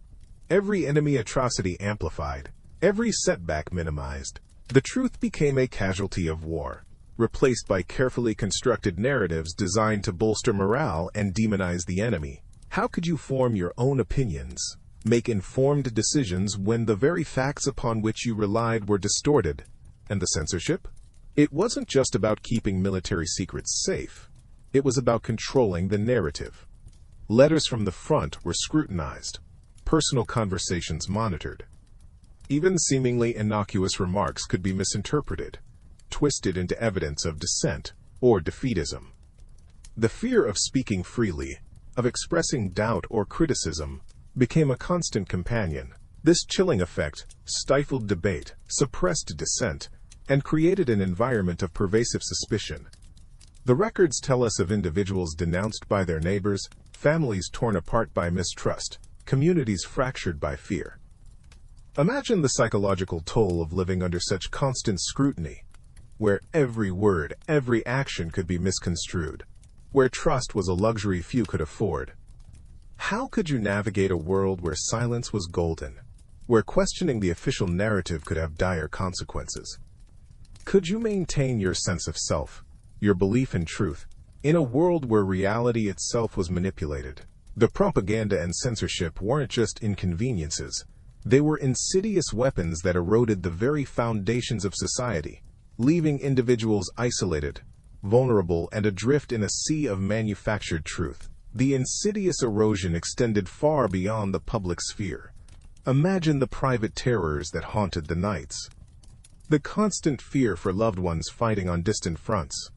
Every enemy atrocity amplified. Every setback minimized. The truth became a casualty of war, replaced by carefully constructed narratives designed to bolster morale and demonize the enemy. How could you form your own opinions, make informed decisions when the very facts upon which you relied were distorted? And the censorship? It wasn't just about keeping military secrets safe. It was about controlling the narrative. Letters from the front were scrutinized, personal conversations monitored. Even seemingly innocuous remarks could be misinterpreted, twisted into evidence of dissent or defeatism. The fear of speaking freely, of expressing doubt or criticism, became a constant companion. This chilling effect stifled debate, suppressed dissent, and created an environment of pervasive suspicion. The records tell us of individuals denounced by their neighbors, families torn apart by mistrust, communities fractured by fear. Imagine the psychological toll of living under such constant scrutiny, where every word, every action could be misconstrued, where trust was a luxury few could afford. How could you navigate a world where silence was golden, where questioning the official narrative could have dire consequences? Could you maintain your sense of self, your belief in truth, in a world where reality itself was manipulated? The propaganda and censorship weren't just inconveniences. They were insidious weapons that eroded the very foundations of society, leaving individuals isolated, vulnerable, and adrift in a sea of manufactured truth. The insidious erosion extended far beyond the public sphere. Imagine the private terrors that haunted the nights. The constant fear for loved ones fighting on distant fronts.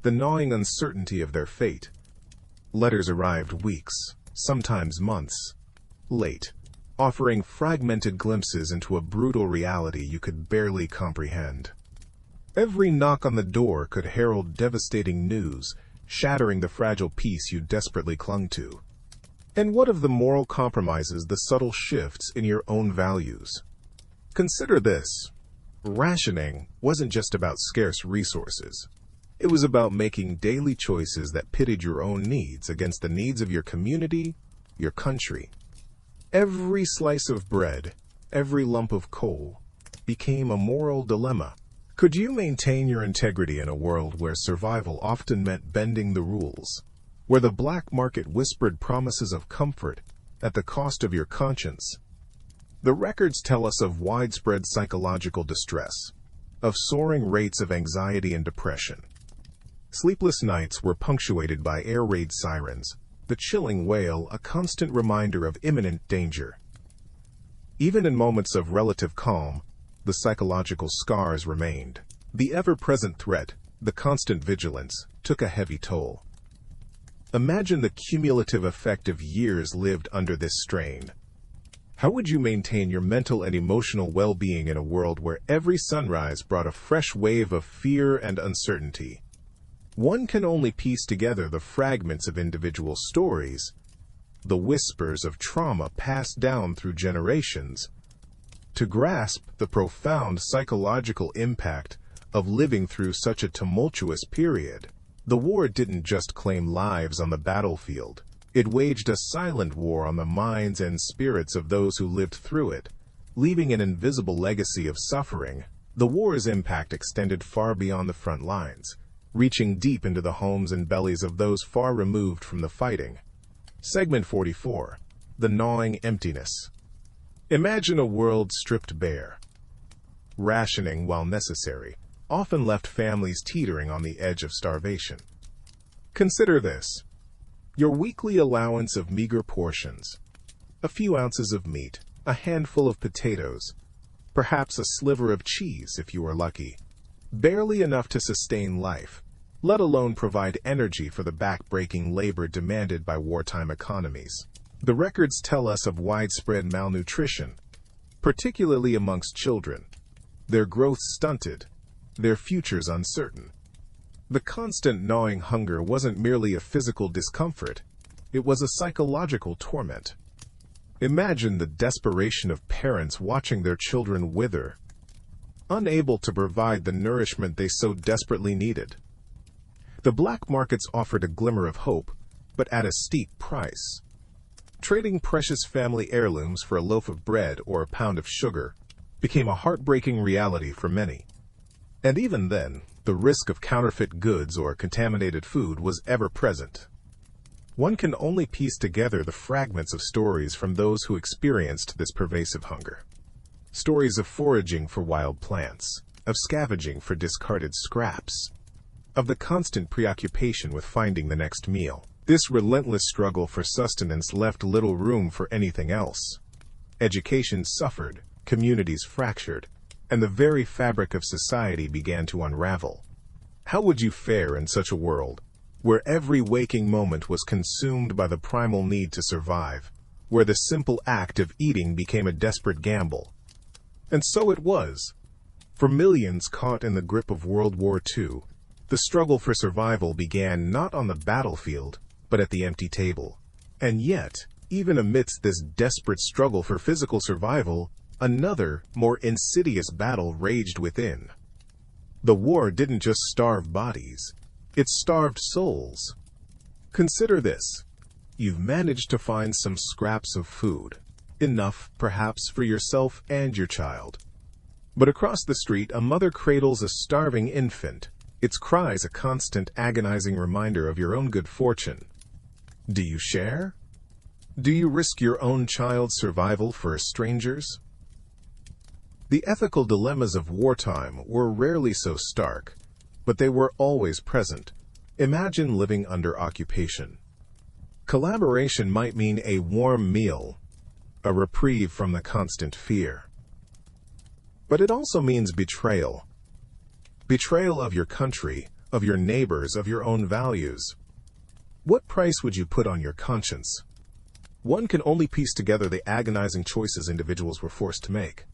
The gnawing uncertainty of their fate. Letters arrived weeks, sometimes months, late, offering fragmented glimpses into a brutal reality you could barely comprehend. Every knock on the door could herald devastating news, shattering the fragile peace you desperately clung to. And what of the moral compromises, the subtle shifts in your own values? Consider this. Rationing wasn't just about scarce resources. It was about making daily choices that pitted your own needs against the needs of your community, your country. Every slice of bread, every lump of coal, became a moral dilemma. Could you maintain your integrity in a world where survival often meant bending the rules, where the black market whispered promises of comfort at the cost of your conscience? The records tell us of widespread psychological distress, of soaring rates of anxiety and depression. Sleepless nights were punctuated by air raid sirens, the chilling wail a constant reminder of imminent danger. Even in moments of relative calm, the psychological scars remained. The ever-present threat, the constant vigilance, took a heavy toll. Imagine the cumulative effect of years lived under this strain. How would you maintain your mental and emotional well-being in a world where every sunrise brought a fresh wave of fear and uncertainty? One can only piece together the fragments of individual stories, the whispers of trauma passed down through generations, to grasp the profound psychological impact of living through such a tumultuous period. The war didn't just claim lives on the battlefield. It waged a silent war on the minds and spirits of those who lived through it, leaving an invisible legacy of suffering. The war's impact extended far beyond the front lines, reaching deep into the homes and bellies of those far removed from the fighting. Segment 44. The Gnawing Emptiness. Imagine a world stripped bare. Rationing, while necessary, often left families teetering on the edge of starvation. Consider this. Your weekly allowance of meager portions. A few ounces of meat, a handful of potatoes, perhaps a sliver of cheese if you are lucky. Barely enough to sustain life, let alone provide energy for the back-breaking labor demanded by wartime economies. The records tell us of widespread malnutrition, particularly amongst children, their growth stunted, their futures uncertain. The constant gnawing hunger wasn't merely a physical discomfort, it was a psychological torment. Imagine the desperation of parents watching their children wither, unable to provide the nourishment they so desperately needed. The black markets offered a glimmer of hope, but at a steep price. Trading precious family heirlooms for a loaf of bread or a pound of sugar became a heartbreaking reality for many. And even then, the risk of counterfeit goods or contaminated food was ever present. One can only piece together the fragments of stories from those who experienced this pervasive hunger. Stories of foraging for wild plants, of scavenging for discarded scraps, of the constant preoccupation with finding the next meal. This relentless struggle for sustenance left little room for anything else. Education suffered, communities fractured, and the very fabric of society began to unravel. How would you fare in such a world, where every waking moment was consumed by the primal need to survive, where the simple act of eating became a desperate gamble? And so it was. For millions caught in the grip of World War II, the struggle for survival began not on the battlefield, but at the empty table. And yet, even amidst this desperate struggle for physical survival, another, more insidious battle raged within. The war didn't just starve bodies, it starved souls. Consider this. You've managed to find some scraps of food, enough, perhaps, for yourself and your child. But across the street, a mother cradles a starving infant, its cries a constant, agonizing reminder of your own good fortune. Do you share? Do you risk your own child's survival for a stranger's? The ethical dilemmas of wartime were rarely so stark, but they were always present. Imagine living under occupation. Collaboration might mean a warm meal, a reprieve from the constant fear. But it also means betrayal. Betrayal of your country, of your neighbors, of your own values. What price would you put on your conscience? One can only piece together the agonizing choices individuals were forced to make.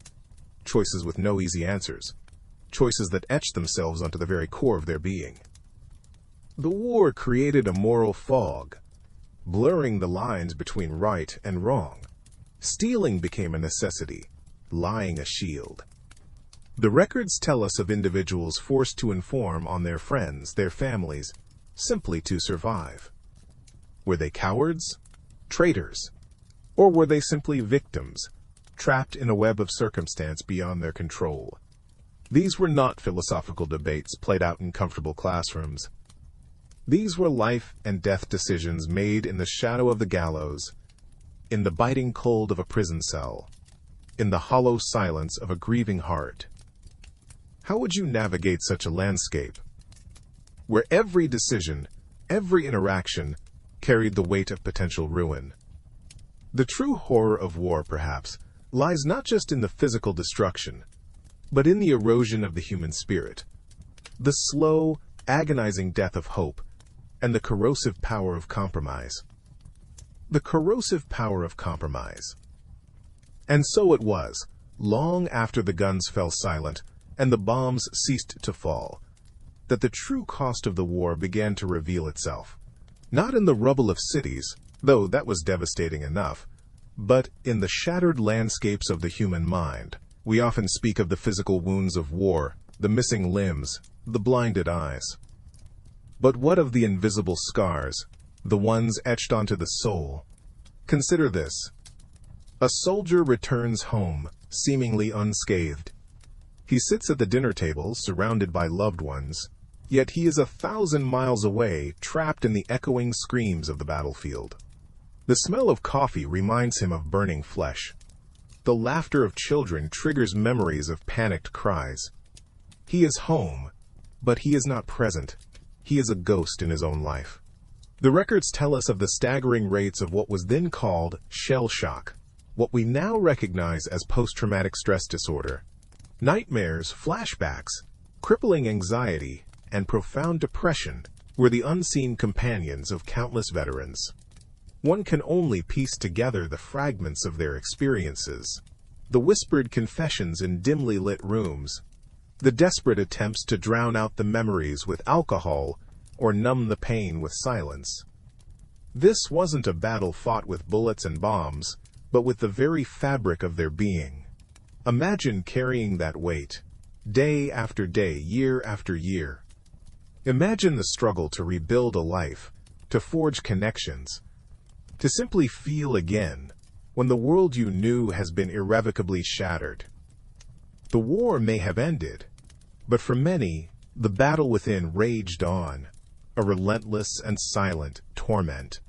Choices with no easy answers. Choices that etched themselves onto the very core of their being. The war created a moral fog, blurring the lines between right and wrong. Stealing became a necessity, lying a shield. The records tell us of individuals forced to inform on their friends, their families, simply to survive. Were they cowards? Traitors? Or were they simply victims, trapped in a web of circumstance beyond their control? These were not philosophical debates played out in comfortable classrooms. These were life and death decisions made in the shadow of the gallows, in the biting cold of a prison cell, in the hollow silence of a grieving heart. How would you navigate such a landscape, where every decision, every interaction, carried the weight of potential ruin? The true horror of war, perhaps, lies not just in the physical destruction, but in the erosion of the human spirit, the slow, agonizing death of hope, and the corrosive power of compromise. The corrosive power of compromise. And so it was, long after the guns fell silent and the bombs ceased to fall, that the true cost of the war began to reveal itself. Not in the rubble of cities, though that was devastating enough, but in the shattered landscapes of the human mind. We often speak of the physical wounds of war, the missing limbs, the blinded eyes. But what of the invisible scars, the ones etched onto the soul? Consider this. A soldier returns home, seemingly unscathed. He sits at the dinner table, surrounded by loved ones, yet he is 1,000 miles away, trapped in the echoing screams of the battlefield. The smell of coffee reminds him of burning flesh. The laughter of children triggers memories of panicked cries. He is home, but he is not present. He is a ghost in his own life. The records tell us of the staggering rates of what was then called shell shock, what we now recognize as post-traumatic stress disorder. Nightmares, flashbacks, crippling anxiety, and profound depression were the unseen companions of countless veterans. One can only piece together the fragments of their experiences, the whispered confessions in dimly lit rooms, the desperate attempts to drown out the memories with alcohol or numb the pain with silence. This wasn't a battle fought with bullets and bombs, but with the very fabric of their being. Imagine carrying that weight, day after day, year after year. Imagine the struggle to rebuild a life, to forge connections, to simply feel again when the world you knew has been irrevocably shattered. The war may have ended, but for many, the battle within raged on, a relentless and silent torment.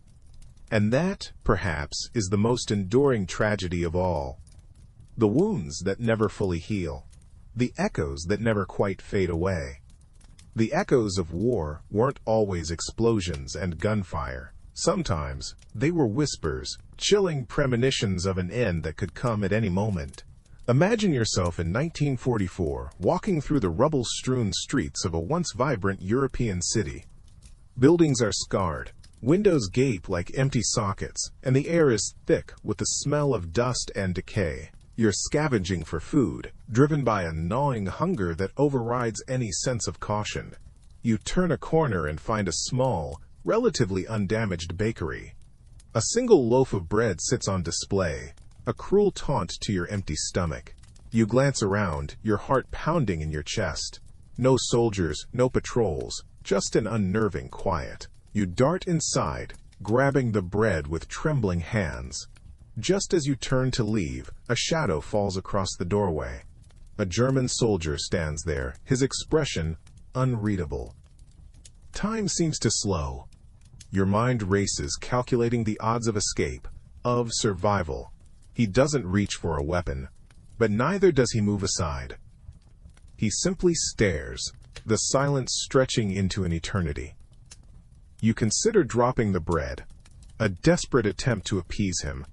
And that, perhaps, is the most enduring tragedy of all. The wounds that never fully heal, the echoes that never quite fade away. The echoes of war weren't always explosions and gunfire. Sometimes they were whispers, chilling premonitions of an end that could come at any moment. Imagine yourself in 1944, walking through the rubble-strewn streets of a once vibrant European city. Buildings are scarred, windows gape like empty sockets, and the air is thick with the smell of dust and decay. You're scavenging for food, driven by a gnawing hunger that overrides any sense of caution. You turn a corner and find a small, relatively undamaged bakery. A single loaf of bread sits on display, a cruel taunt to your empty stomach. You glance around, your heart pounding in your chest. No soldiers, no patrols, just an unnerving quiet. You dart inside, grabbing the bread with trembling hands. Just as you turn to leave, a shadow falls across the doorway. A German soldier stands there, his expression unreadable. Time seems to slow. Your mind races, calculating the odds of escape, of survival. He doesn't reach for a weapon, but neither does he move aside. He simply stares, the silence stretching into an eternity. You consider dropping the bread, a desperate attempt to appease him,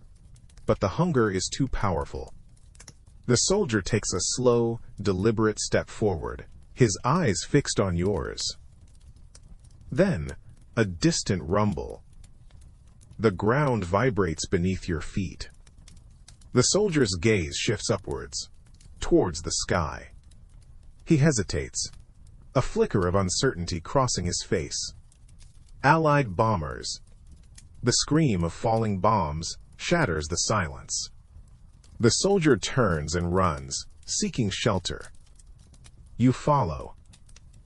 but the hunger is too powerful. The soldier takes a slow, deliberate step forward, his eyes fixed on yours. Then, a distant rumble. The ground vibrates beneath your feet. The soldier's gaze shifts upwards, towards the sky. He hesitates, a flicker of uncertainty crossing his face. Allied bombers. The scream of falling bombs shatters the silence. The soldier turns and runs, seeking shelter. You follow,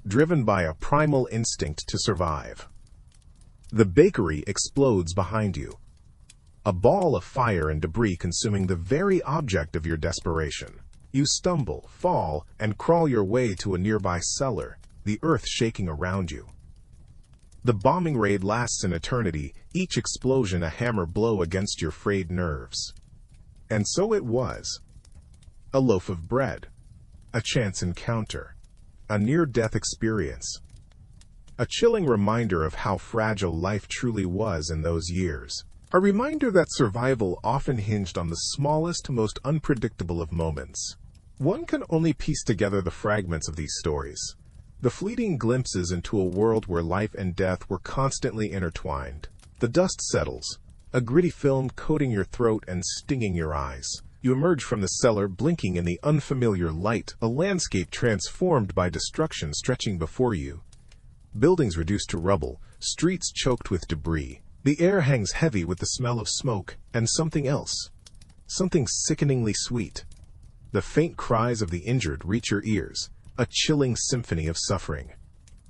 driven by a primal instinct to survive. The bakery explodes behind you, a ball of fire and debris consuming the very object of your desperation. You stumble, fall, and crawl your way to a nearby cellar, the earth shaking around you. The bombing raid lasts an eternity, each explosion a hammer blow against your frayed nerves. And so it was. A loaf of bread, a chance encounter, a near-death experience. A chilling reminder of how fragile life truly was in those years. A reminder that survival often hinged on the smallest, most unpredictable of moments. One can only piece together the fragments of these stories, the fleeting glimpses into a world where life and death were constantly intertwined. The dust settles, a gritty film coating your throat and stinging your eyes. You emerge from the cellar, blinking in the unfamiliar light, a landscape transformed by destruction stretching before you. Buildings reduced to rubble, streets choked with debris. The air hangs heavy with the smell of smoke and something else, something sickeningly sweet. The faint cries of the injured reach your ears, a chilling symphony of suffering.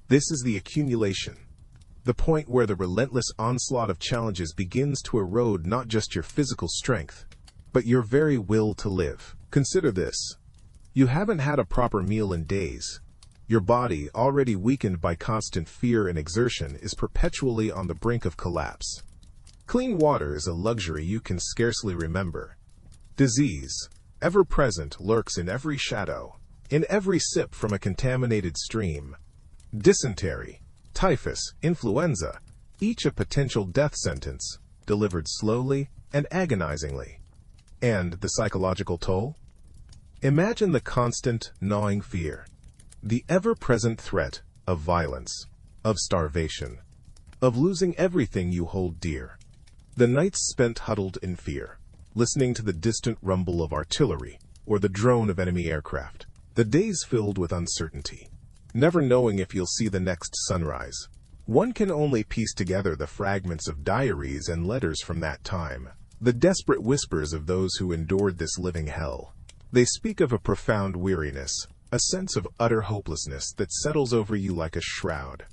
This is the accumulation, the point where the relentless onslaught of challenges begins to erode not just your physical strength, but your very will to live. Consider this. You haven't had a proper meal in days. Your body, already weakened by constant fear and exertion, is perpetually on the brink of collapse. Clean water is a luxury you can scarcely remember. Disease, ever present, lurks in every shadow, in every sip from a contaminated stream. Dysentery, typhus, influenza, each a potential death sentence, delivered slowly and agonizingly. And the psychological toll? Imagine the constant, gnawing fear. The ever-present threat of violence, of starvation, of losing everything you hold dear. The nights spent huddled in fear, listening to the distant rumble of artillery or the drone of enemy aircraft. The days filled with uncertainty, never knowing if you'll see the next sunrise. One can only piece together the fragments of diaries and letters from that time, the desperate whispers of those who endured this living hell. They speak of a profound weariness, a sense of utter hopelessness that settles over you like a shroud.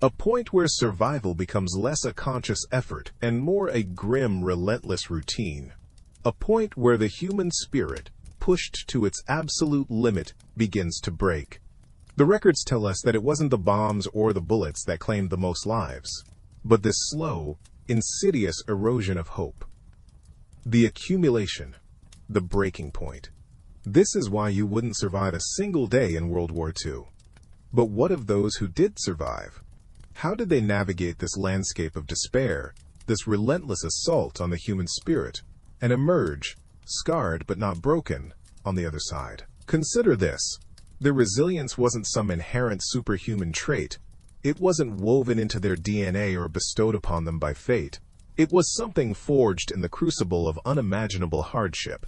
A point where survival becomes less a conscious effort and more a grim, relentless routine. A point where the human spirit, pushed to its absolute limit, begins to break. The records tell us that it wasn't the bombs or the bullets that claimed the most lives, but this slow, insidious erosion of hope. The accumulation, the breaking point. This is why you wouldn't survive a single day in World War II. But what of those who did survive? How did they navigate this landscape of despair, this relentless assault on the human spirit, and emerge, scarred but not broken, on the other side? Consider this. Their resilience wasn't some inherent superhuman trait. It wasn't woven into their DNA or bestowed upon them by fate. It was something forged in the crucible of unimaginable hardship.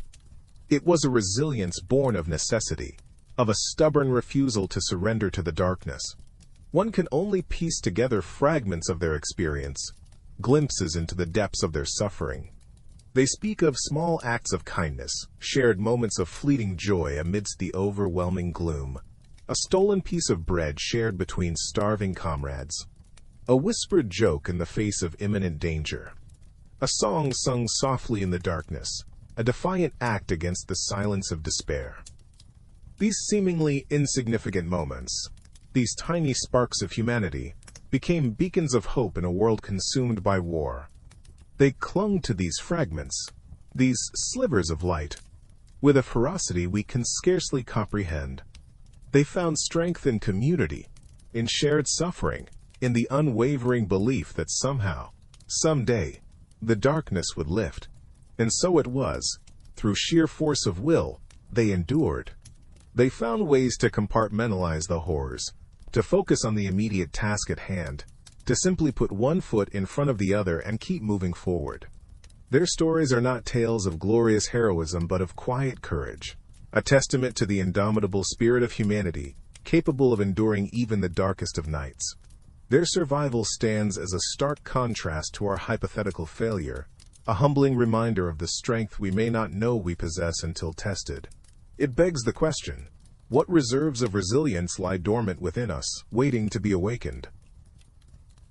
It was a resilience born of necessity, of a stubborn refusal to surrender to the darkness. One can only piece together fragments of their experience, glimpses into the depths of their suffering. They speak of small acts of kindness, shared moments of fleeting joy amidst the overwhelming gloom, a stolen piece of bread shared between starving comrades, a whispered joke in the face of imminent danger, a song sung softly in the darkness, a defiant act against the silence of despair. These seemingly insignificant moments, these tiny sparks of humanity, became beacons of hope in a world consumed by war. They clung to these fragments, these slivers of light, with a ferocity we can scarcely comprehend. They found strength in community, in shared suffering, in the unwavering belief that somehow, someday, the darkness would lift. And so it was. Through sheer force of will, they endured. They found ways to compartmentalize the horrors, to focus on the immediate task at hand, to simply put one foot in front of the other and keep moving forward. Their stories are not tales of glorious heroism but of quiet courage, a testament to the indomitable spirit of humanity, capable of enduring even the darkest of nights. Their survival stands as a stark contrast to our hypothetical failure, a humbling reminder of the strength we may not know we possess until tested. It begs the question, what reserves of resilience lie dormant within us, waiting to be awakened?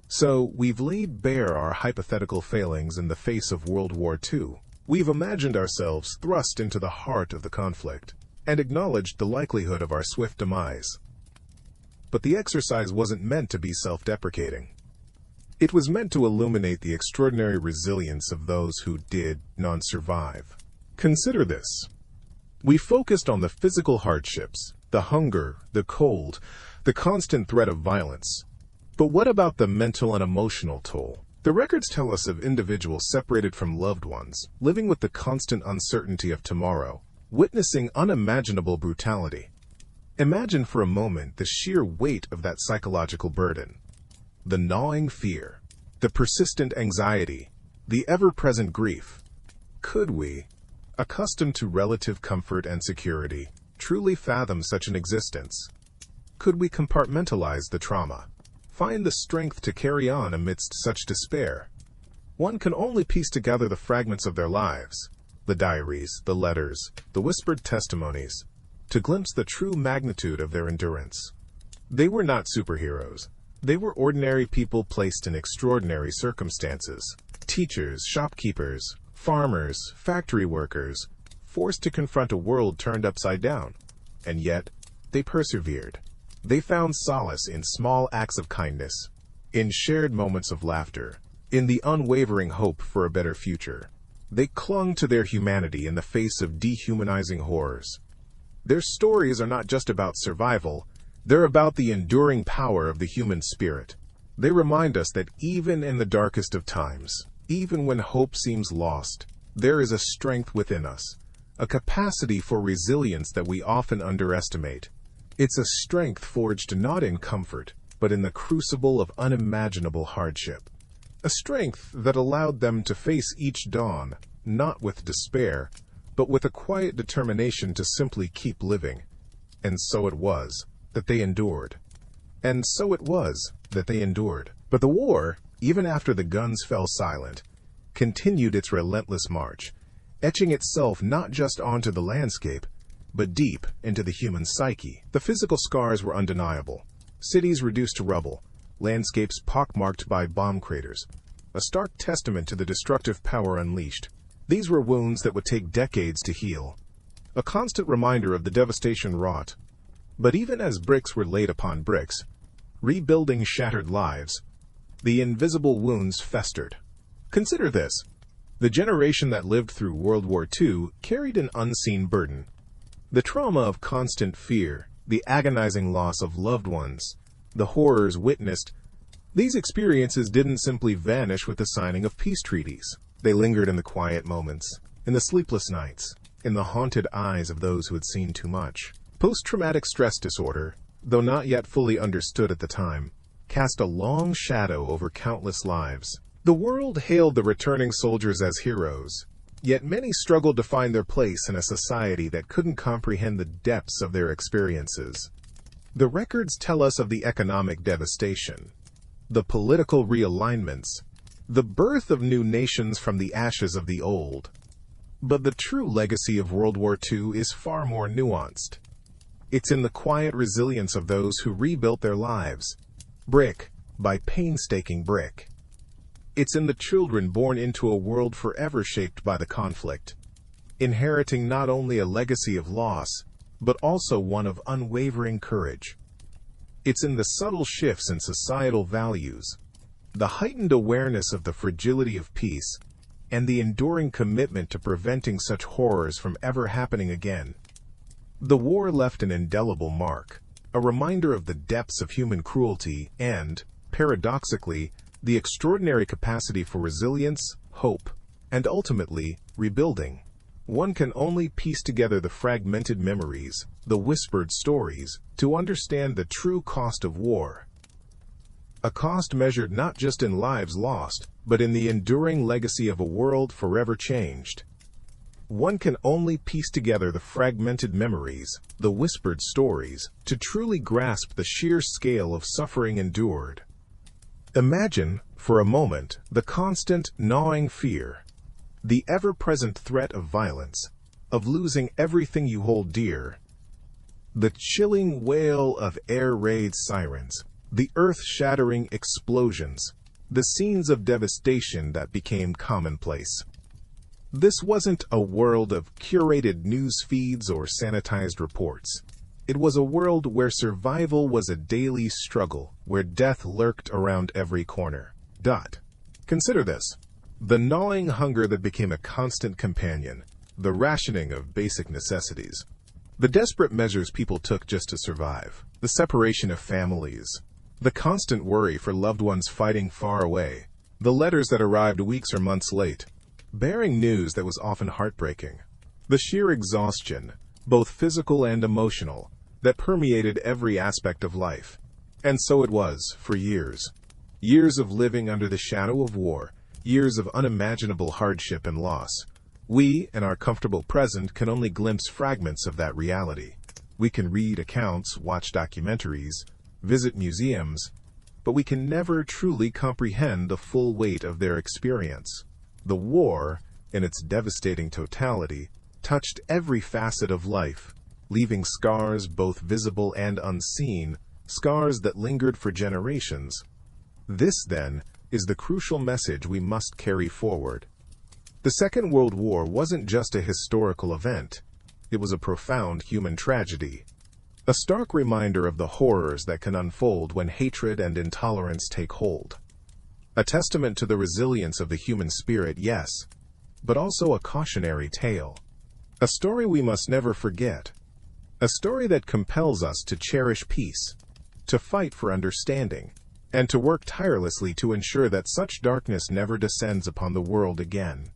So, we've laid bare our hypothetical failings in the face of World War II. We've imagined ourselves thrust into the heart of the conflict, and acknowledged the likelihood of our swift demise. But the exercise wasn't meant to be self-deprecating. It was meant to illuminate the extraordinary resilience of those who did not survive. Consider this. We focused on the physical hardships, the hunger, the cold, the constant threat of violence. But what about the mental and emotional toll? The records tell us of individuals separated from loved ones, living with the constant uncertainty of tomorrow, witnessing unimaginable brutality. Imagine for a moment the sheer weight of that psychological burden. The gnawing fear, the persistent anxiety, the ever-present grief. Could we, accustomed to relative comfort and security, truly fathom such an existence? Could we compartmentalize the trauma? Find the strength to carry on amidst such despair? One can only piece together the fragments of their lives, the diaries, the letters, the whispered testimonies, to glimpse the true magnitude of their endurance. They were not superheroes. They were ordinary people placed in extraordinary circumstances. Teachers, shopkeepers, farmers, factory workers, forced to confront a world turned upside down. And yet, they persevered. They found solace in small acts of kindness, in shared moments of laughter, in the unwavering hope for a better future. They clung to their humanity in the face of dehumanizing horrors. Their stories are not just about survival, they're about the enduring power of the human spirit. They remind us that even in the darkest of times, even when hope seems lost, there is a strength within us, a capacity for resilience that we often underestimate. It's a strength forged not in comfort, but in the crucible of unimaginable hardship. A strength that allowed them to face each dawn, not with despair, but with a quiet determination to simply keep living. And so it was that they endured. And so it was that they endured. But the war, even after the guns fell silent, continued its relentless march, etching itself not just onto the landscape, but deep into the human psyche. The physical scars were undeniable. Cities reduced to rubble, landscapes pockmarked by bomb craters, a stark testament to the destructive power unleashed. These were wounds that would take decades to heal, a constant reminder of the devastation wrought. But even as bricks were laid upon bricks, rebuilding shattered lives, the invisible wounds festered. Consider this. The generation that lived through World War II carried an unseen burden. The trauma of constant fear, the agonizing loss of loved ones, the horrors witnessed. These experiences didn't simply vanish with the signing of peace treaties. They lingered in the quiet moments, in the sleepless nights, in the haunted eyes of those who had seen too much. Post-traumatic stress disorder, though not yet fully understood at the time, cast a long shadow over countless lives. The world hailed the returning soldiers as heroes, yet many struggled to find their place in a society that couldn't comprehend the depths of their experiences. The records tell us of the economic devastation, the political realignments, the birth of new nations from the ashes of the old. But the true legacy of World War II is far more nuanced. It's in the quiet resilience of those who rebuilt their lives, brick by painstaking brick. It's in the children born into a world forever shaped by the conflict, inheriting not only a legacy of loss, but also one of unwavering courage. It's in the subtle shifts in societal values, the heightened awareness of the fragility of peace, and the enduring commitment to preventing such horrors from ever happening again. The war left an indelible mark, a reminder of the depths of human cruelty and, paradoxically, the extraordinary capacity for resilience, hope, and ultimately, rebuilding. One can only piece together the fragmented memories, the whispered stories, to understand the true cost of war. A cost measured not just in lives lost, but in the enduring legacy of a world forever changed. One can only piece together the fragmented memories, the whispered stories, to truly grasp the sheer scale of suffering endured. Imagine, for a moment, the constant, gnawing fear, the ever-present threat of violence, of losing everything you hold dear, the chilling wail of air raid sirens, the earth-shattering explosions, the scenes of devastation that became commonplace. This wasn't a world of curated news feeds or sanitized reports. It was a world where survival was a daily struggle, where death lurked around every corner. Consider this. The gnawing hunger that became a constant companion, the rationing of basic necessities, the desperate measures people took just to survive, the separation of families, the constant worry for loved ones fighting far away, the letters that arrived weeks or months late, bearing news that was often heartbreaking, the sheer exhaustion, both physical and emotional, that permeated every aspect of life. And so it was, for years. Years of living under the shadow of war, years of unimaginable hardship and loss. We, in our comfortable present, can only glimpse fragments of that reality. We can read accounts, watch documentaries, visit museums, but we can never truly comprehend the full weight of their experience. The war, in its devastating totality, touched every facet of life, leaving scars both visible and unseen, scars that lingered for generations. This, then, is the crucial message we must carry forward. The Second World War wasn't just a historical event. It was a profound human tragedy. A stark reminder of the horrors that can unfold when hatred and intolerance take hold. A testament to the resilience of the human spirit, yes, but also a cautionary tale. A story we must never forget. A story that compels us to cherish peace, to fight for understanding, and to work tirelessly to ensure that such darkness never descends upon the world again.